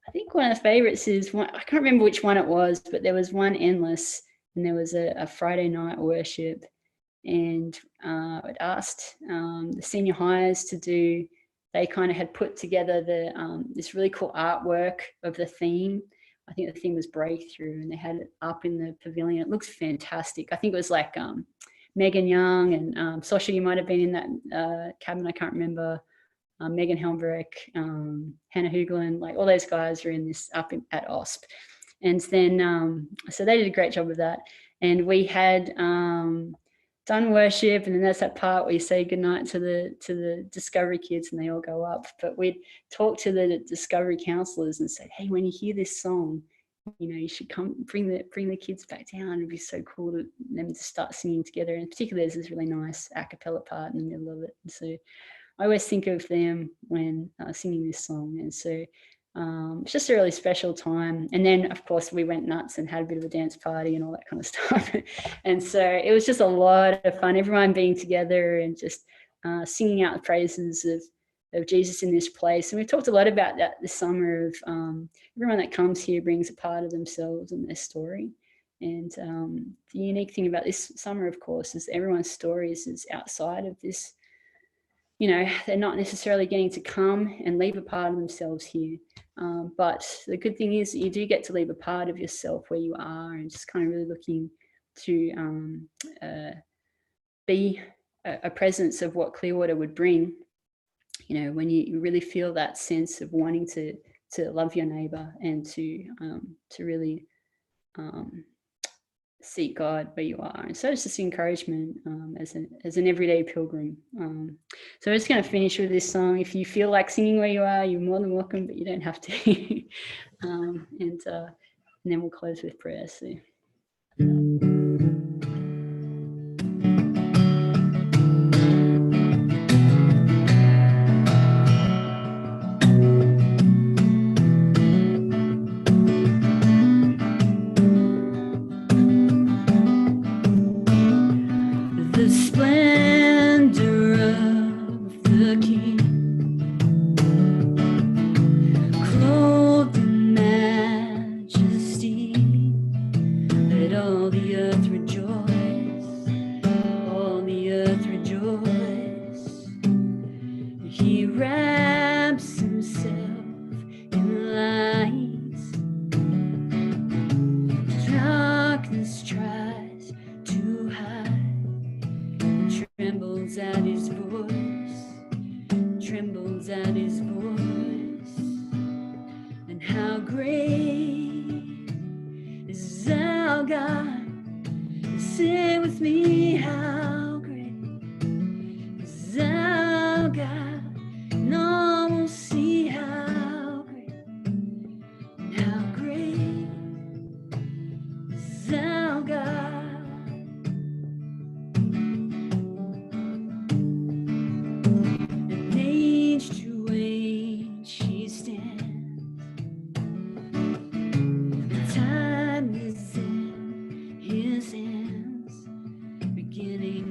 I think one of the favorites is one, I can't remember which one it was, but there was one endless, and there was a Friday night worship, and I'd asked the senior hires to do, they kind of had put together the this really cool artwork of the theme. I think the theme was Breakthrough, and they had it up in the pavilion. It looks fantastic. I think it was like Megan Young and Sasha, you might have been in that cabin, I can't remember. Megan Helmbrich, Hannah Hooglin, like all those guys are in this up at OSP. And then, so they did a great job of that. And we had done worship, and then that's that part where you say goodnight to the Discovery kids and they all go up. But we'd talk to the Discovery counselors and say, hey, when you hear this song, you know, you should come bring the kids back down. It'd be so cool to them to start singing together. And particularly there's this really nice a cappella part in the middle of it. And so I always think of them when singing this song. And so it's just a really special time. And then, of course, we went nuts and had a bit of a dance party and all that kind of stuff. And so it was just a lot of fun, everyone being together and just singing out the praises of Jesus in this place. And we've talked a lot about that this summer of everyone that comes here brings a part of themselves and their story. And the unique thing about this summer, of course, is everyone's stories is outside of this. You know, they're not necessarily getting to come and leave a part of themselves here. But the good thing is that you do get to leave a part of yourself where you are, and just kind of really looking to be a presence of what Clearwater would bring. You know, when you really feel that sense of wanting to love your neighbor and to really seek God where you are. And so it's just encouragement as an everyday pilgrim. So I'm just going to finish with this song. If you feel like singing where you are, you're more than welcome, but you don't have to. And then we'll close with prayer. So. The splendor of the King, clothed in majesty, let all the earth rejoice, all the earth rejoice. He wraps himself in light, darkness tries to hide. Trembles at his voice, trembles at his voice. And how great is our God? Say with me, how great is our God? And all will see how great, and how great is our God. Time is in his hands, beginning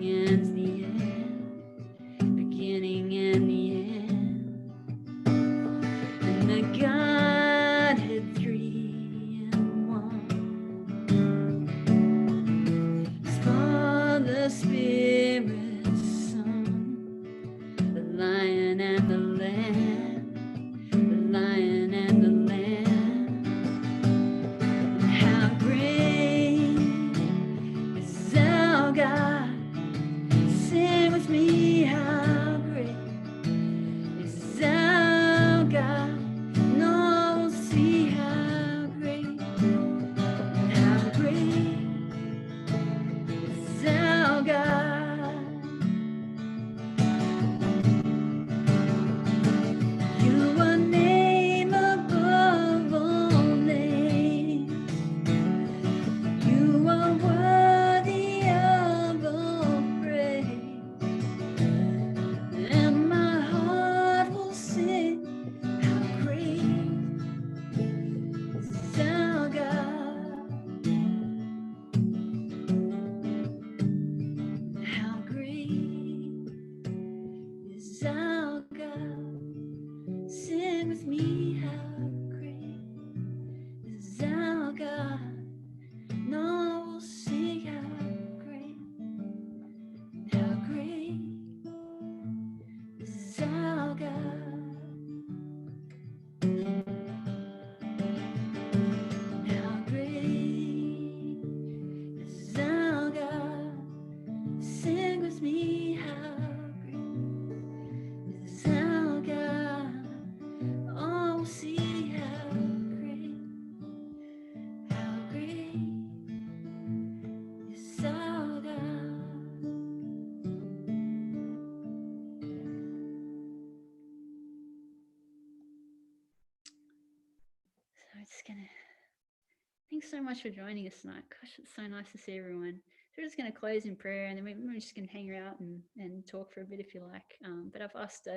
thanks so much for joining us tonight. Gosh, it's so nice to see everyone. So we're just going to close in prayer, and then we're just going to hang out and talk for a bit if you like. But I've asked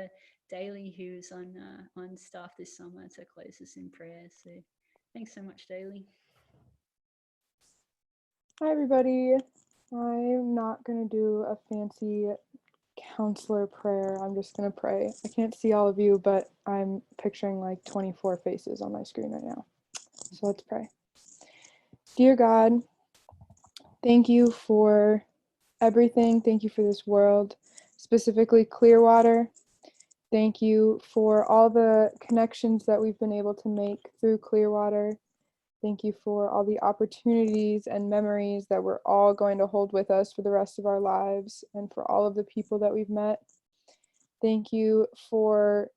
Daly, who's on staff this summer, to close us in prayer. So thanks so much, Daly. Hi, everybody. I'm not going to do a fancy counselor prayer. I'm just going to pray. I can't see all of you, but I'm picturing like 24 faces on my screen right now. So let's pray. Dear God, thank you for everything. Thank you for this world, specifically Clearwater. Thank you for all the connections that we've been able to make through Clearwater. Thank you for all the opportunities and memories that we're all going to hold with us for the rest of our lives, and for all of the people that we've met. Thank you for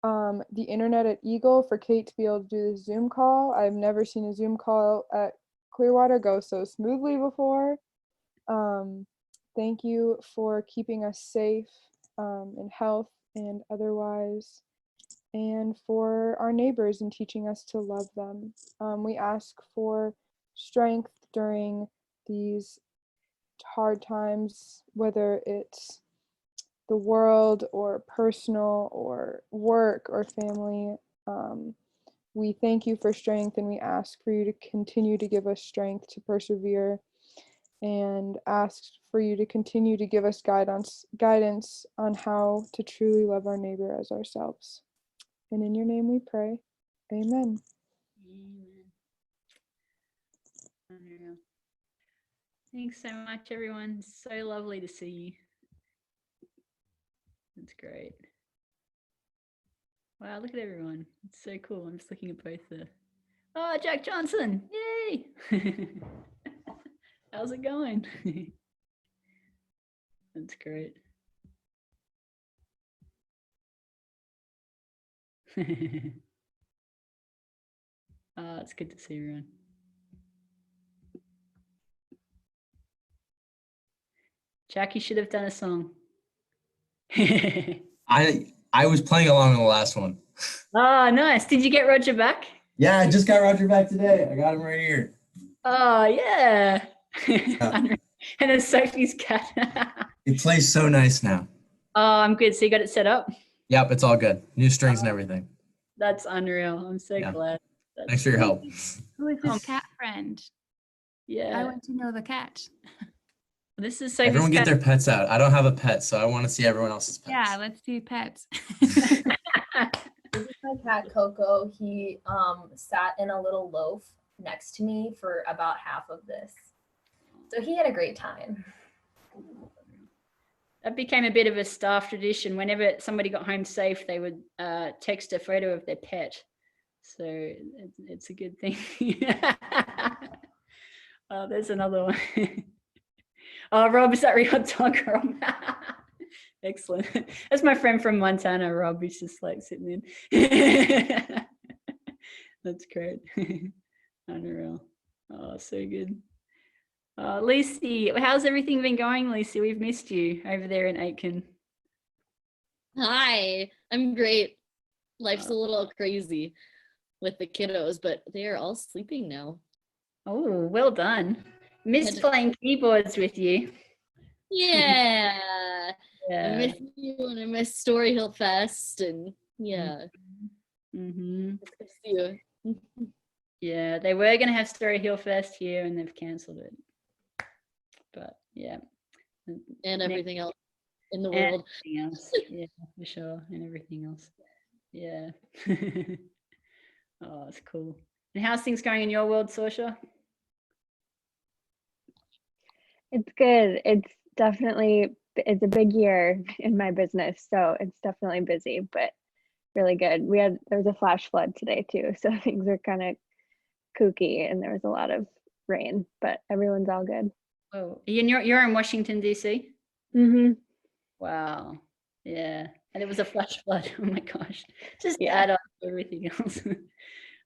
the internet at Eagle, for Kate to be able to do this Zoom call. I've never seen a Zoom call at Clearwater go so smoothly before. Thank you for keeping us safe in health and otherwise, and for our neighbors and teaching us to love them. We ask for strength during these hard times, whether it's the world or personal or work or family. We thank you for strength, and we ask for you to continue to give us strength to persevere, and ask for you to continue to give us guidance on how to truly love our neighbor as ourselves. And in your name we pray. Amen. Amen. Unreal. Thanks so much, everyone. It's so lovely to see you. That's great. Wow, look at everyone. It's so cool. I'm just looking at both the... Oh, Jack Johnson. Yay! How's it going? That's great. It's good to see everyone. Jack, you should have done a song. I was playing along in the last one. Oh, nice. Did you get Roger back? Yeah, I just got Roger back today. I got him right here. Oh, yeah. And then Sophie's cat. It plays so nice now. Oh, I'm good. So you got it set up? Yep, it's all good. New strings and everything. That's unreal. I'm so glad. Thanks for your help. Who is his cat friend? Yeah. I want to know the cat. This is Sophie's Everyone get cat. their pets out. I don't have a pet, so I want to see everyone else's pets. Yeah, let's do pets. This is my cat Coco. He sat in a little loaf next to me for about half of this. So he had a great time. That became a bit of a staff tradition. Whenever somebody got home safe, they would text a photo of their pet. So it's a good thing. Oh, there's another one. Oh, Rob, is that your dog, Rob? Excellent. That's my friend from Montana, Rob. He's just like sitting in. That's great. Unreal. Oh, so good. Lucy, how's everything been going, Lucy? We've missed you over there in Aitken. Hi, I'm great. Life's a little crazy with the kiddos, but they are all sleeping now. Oh, well done. Missed playing keyboards with you. Yeah. Yeah. I miss you, and I miss Story Hill Fest, and yeah. Mm-hmm. Miss you. Yeah, they were going to have Story Hill Fest here, and they've cancelled it. But yeah. And everything else in the And world. everything else. Yeah, for sure. And everything else. Yeah. Oh, it's cool. And how's things going in your world, Saoirse? It's good. It's a big year in my business, so it's definitely busy, but really good. There was a flash flood today too, so things are kind of kooky, and there was a lot of rain, but everyone's all good. Oh, you're in Washington, D.C.? Mm-hmm. Wow. Yeah. And it was a flash flood. Oh my gosh. Just add up to everything else.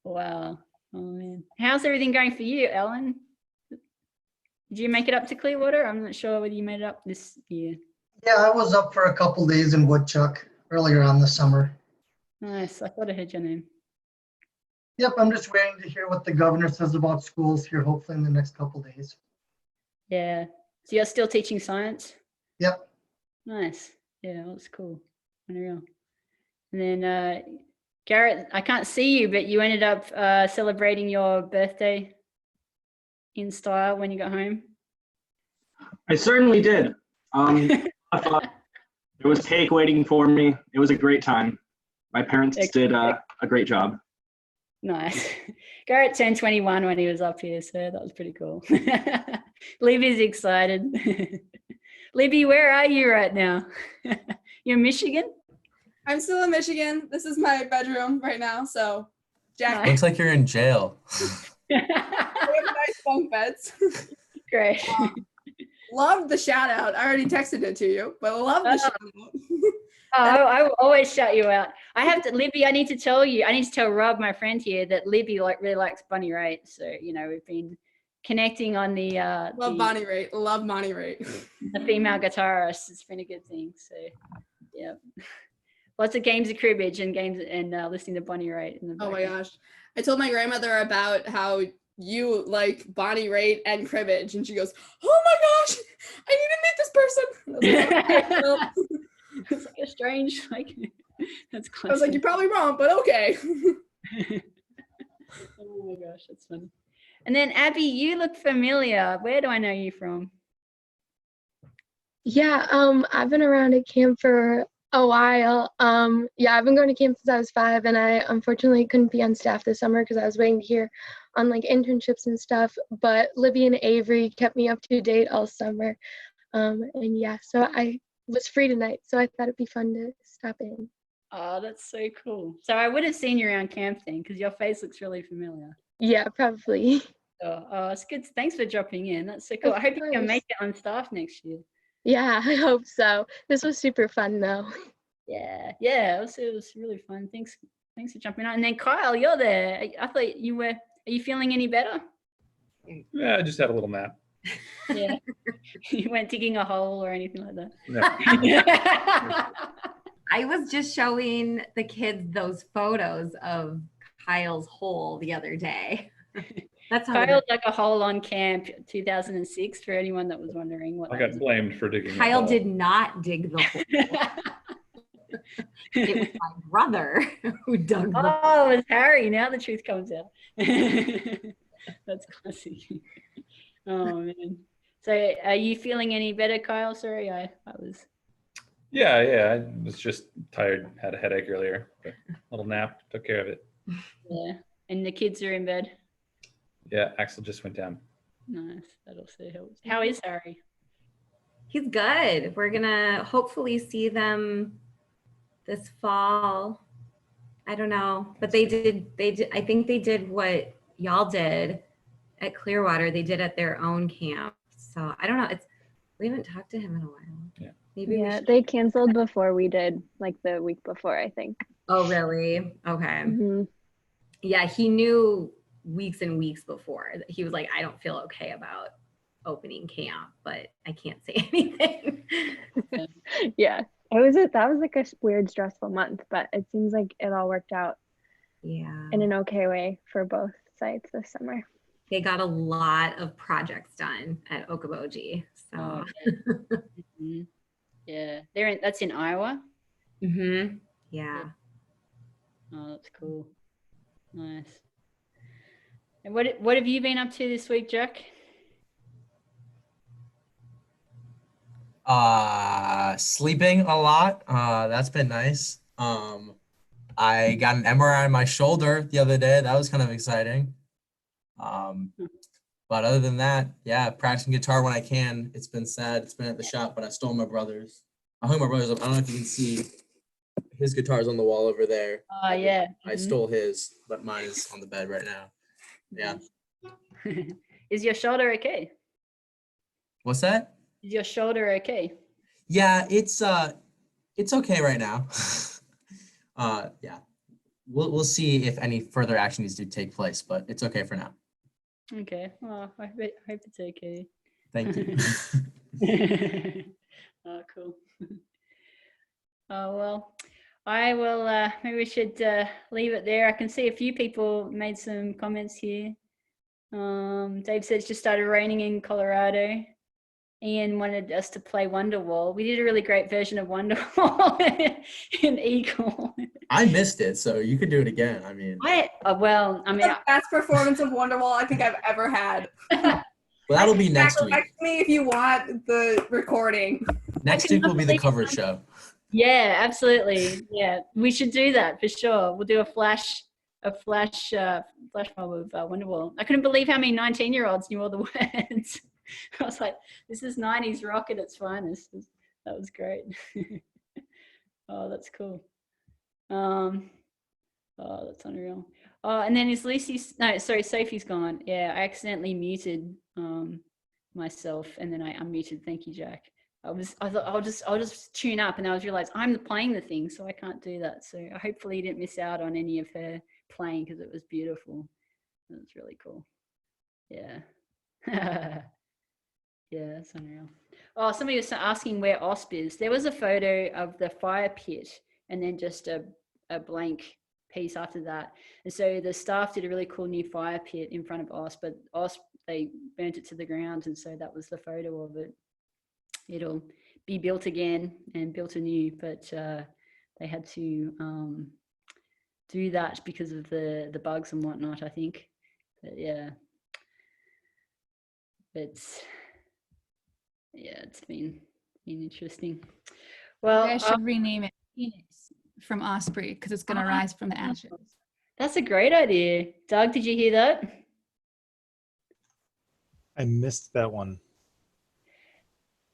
Wow. Oh man. How's everything going for you, Ellen? Did you make it up to Clearwater? I'm not sure whether you made it up this year. Yeah, I was up for a couple days in Woodchuck earlier on this summer. Nice. I thought I heard your name. Yep, I'm just waiting to hear what the governor says about schools here, hopefully in the next couple days. Yeah. So you're still teaching science? Yep. Nice. Yeah, that's cool. Unreal. And then Garrett, I can't see you, but you ended up celebrating your birthday in style when you got home. I certainly did. I thought there was cake waiting for me. It was a great time. My parents did a great job. Nice. Garrett turned 21 when he was up here, so that was pretty cool. Libby's excited. Libby, where are you right now? You're in Michigan? I'm still in Michigan. This is my bedroom right now. So, Jack. Looks like you're in jail. We have nice bunk beds. Great. Love the shout out. I already texted it to you, but love the shout out. I will always shout you out. I have to, Libby, I need to tell you, I need to tell Rob, my friend here, that Libby really likes Bonnie Raitt. So, we've been connecting on the love Bonnie Raitt. Love Bonnie Raitt. The female guitarist. It's been a good thing. So yeah. Lots of games of cribbage and listening to Bonnie Raitt in the background. Oh my gosh. I told my grandmother about how you like Bonnie Raitt and cribbage, and she goes, "Oh my gosh, I need to meet this person." I was like, "Okay, well." It's like a strange, that's classic. I was like, "You probably won't, but okay." Oh my gosh, that's funny. And then Abby, you look familiar. Where do I know you from? Yeah, I've been around at camp for a while. Yeah, I've been going to camp since I was 5, and I unfortunately couldn't be on staff this summer because I was waiting to hear on internships and stuff. But Libby and Avery kept me up to date all summer. And yeah, so I was free tonight, so I thought it'd be fun to stop in. Oh, that's so cool. So I would have seen you around camp then because your face looks really familiar. Yeah, probably. Oh, it's good. Thanks for dropping in. That's so cool. I hope you can make it on staff next year. Yeah, I hope so. This was super fun though. Yeah, it was really fun. Thanks for jumping on. And then Kyle, you're there. I thought you were. Are you feeling any better? Yeah, I just had a little nap. Yeah. You weren't digging a hole or anything like that. No. I was just showing the kids those photos of Kyle's hole the other day. That's how Kyle dug a hole on camp 2006 for anyone that was wondering what. I got blamed for digging. Kyle did not dig the hole. It was my brother who dug the hole. Oh, it was Harry. Now the truth comes out. That's classic. Oh man. So are you feeling any better, Kyle? Sorry, I was. Yeah, I was just tired, had a headache earlier, but a little nap took care of it. Yeah, and the kids are in bed. Yeah, Axel just went down. Nice, that also helps. How is Harry? He's good. We're gonna hopefully see them this fall. I don't know, but they did. I think they did what y'all did at Clearwater. They did at their own camp. So I don't know. We haven't talked to him in a while. Yeah. Maybe Yeah, they canceled before we did, like the week before, I think. Oh, really? Okay. Mm-hmm. Yeah, he knew weeks and weeks before. He was like, I don't feel okay about opening camp, but I can't say anything. Yeah, that was like a weird, stressful month, but it seems like it all worked out. Yeah. In an okay way for both sites this summer. They got a lot of projects done at Okoboji. So. Oh, okay. Yeah, that's in Iowa. Mm-hmm. Yeah. Oh, that's cool. Nice. And what have you been up to this week, Jack? Sleeping a lot. That's been nice. I got an MRI on my shoulder the other day. That was kind of exciting. But other than that, yeah, practicing guitar when I can. It's been sad. It's been at the shop, but I stole my brother's. I hung my brother's up. I don't know if you can see his guitar's on the wall over there. Oh, yeah. I stole his, but mine is on the bed right now. Yeah. Is your shoulder okay? What's that? Is your shoulder okay? Yeah, it's okay right now. Yeah. We'll see if any further action needs to take place, but it's okay for now. Okay. Well, I hope it's okay. Thank you. Oh, cool. Oh, well, I will, maybe we should leave it there. I can see a few people made some comments here. Dave said it's just started raining in Colorado. Ian wanted us to play Wonderwall. We did a really great version of Wonderwall in Eagle. I missed it, so you could do it again. I mean, well, I mean, the best performance of Wonderwall I think I've ever had. well, that'll be next week. Text me if you want the recording. Next week will be the cover show. Yeah, absolutely. Yeah, we should do that for sure. We'll do a flash mob of Wonderwall. I couldn't believe how many 19-year-olds knew all the words. I was like, this is 90s rock at its finest. That was great. Oh, that's cool. Oh, that's unreal. Oh, and then is Lucy's, no, sorry, Sophie's gone. Yeah, I accidentally muted myself and then I unmuted. Thank you, Jack. I thought I'll just tune up, and I was realized I'm playing the thing, so I can't do that. So hopefully you didn't miss out on any of her playing because it was beautiful. It was really cool. Yeah. Yeah, that's unreal. Oh, somebody was asking where OSP is. There was a photo of the fire pit and then just a blank piece after that. And so the staff did a really cool new fire pit in front of OSP, but OSP, they burnt it to the ground, and so that was the photo of it. It'll be built again and built anew, but they had to do that because of the bugs and whatnot, I think. But yeah, it's been interesting. Well, I should rename it Phoenix from Osprey because it's going to rise from the ashes. That's a great idea. Doug, did you hear that? I missed that one.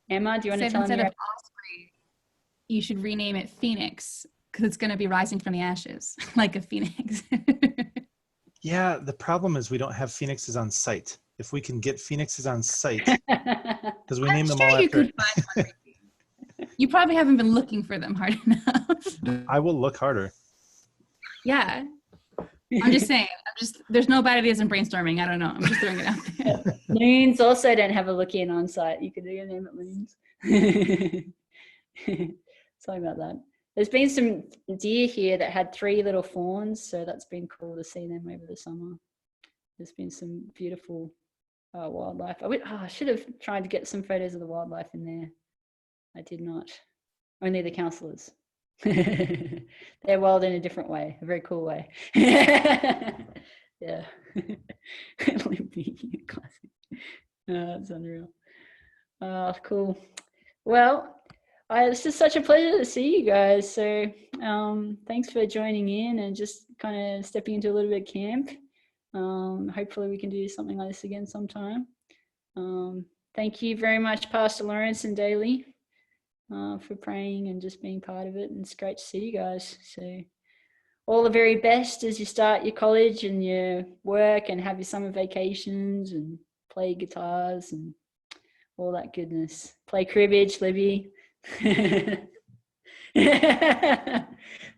Emma, do you want to So tell instead me? of Osprey, you should rename it Phoenix because it's going to be rising from the ashes like a phoenix. Yeah, the problem is we don't have phoenixes on site. If we can get phoenixes on site, because we name them all you after. could find one. You probably haven't been looking for them hard enough. I will look harder. Yeah. I'm just saying. There's no bad ideas in brainstorming. I don't know. I'm just throwing it out there. Loons also don't have a look in on site. You could do your name at Loons. Something about that. There's been some deer here that had 3 little fawns, so that's been cool to see them over the summer. There's been some beautiful wildlife. I should have tried to get some photos of the wildlife in there. I did not. Only the councillors. They're wild in a different way, a very cool way. Yeah. Classic. That's unreal. Cool. Well, it's just such a pleasure to see you guys. So thanks for joining in and just kind of stepping into a little bit of camp. Hopefully we can do something like this again sometime. Thank you very much, Pastor Lawrence and Daly, for praying and just being part of it. And it's great to see you guys. So all the very best as you start your college and your work and have your summer vacations and play guitars and all that goodness. Play cribbage, Libby.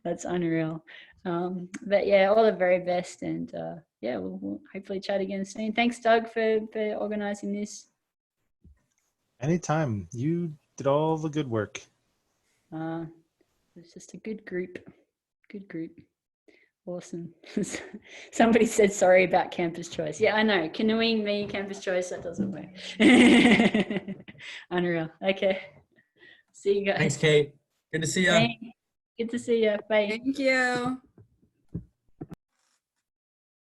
That's unreal. But yeah, all the very best, and yeah, we'll hopefully chat again soon. Thanks, Doug, for organizing this. Anytime. You did all the good work. It's just a good group. Good group. Awesome. Somebody said sorry about campus choice. Yeah, I know. Canoeing me, campus choice, that doesn't work. Unreal. Okay. See you guys. Thanks, Kate. Good to see you. Good to see you. Bye. Thank you.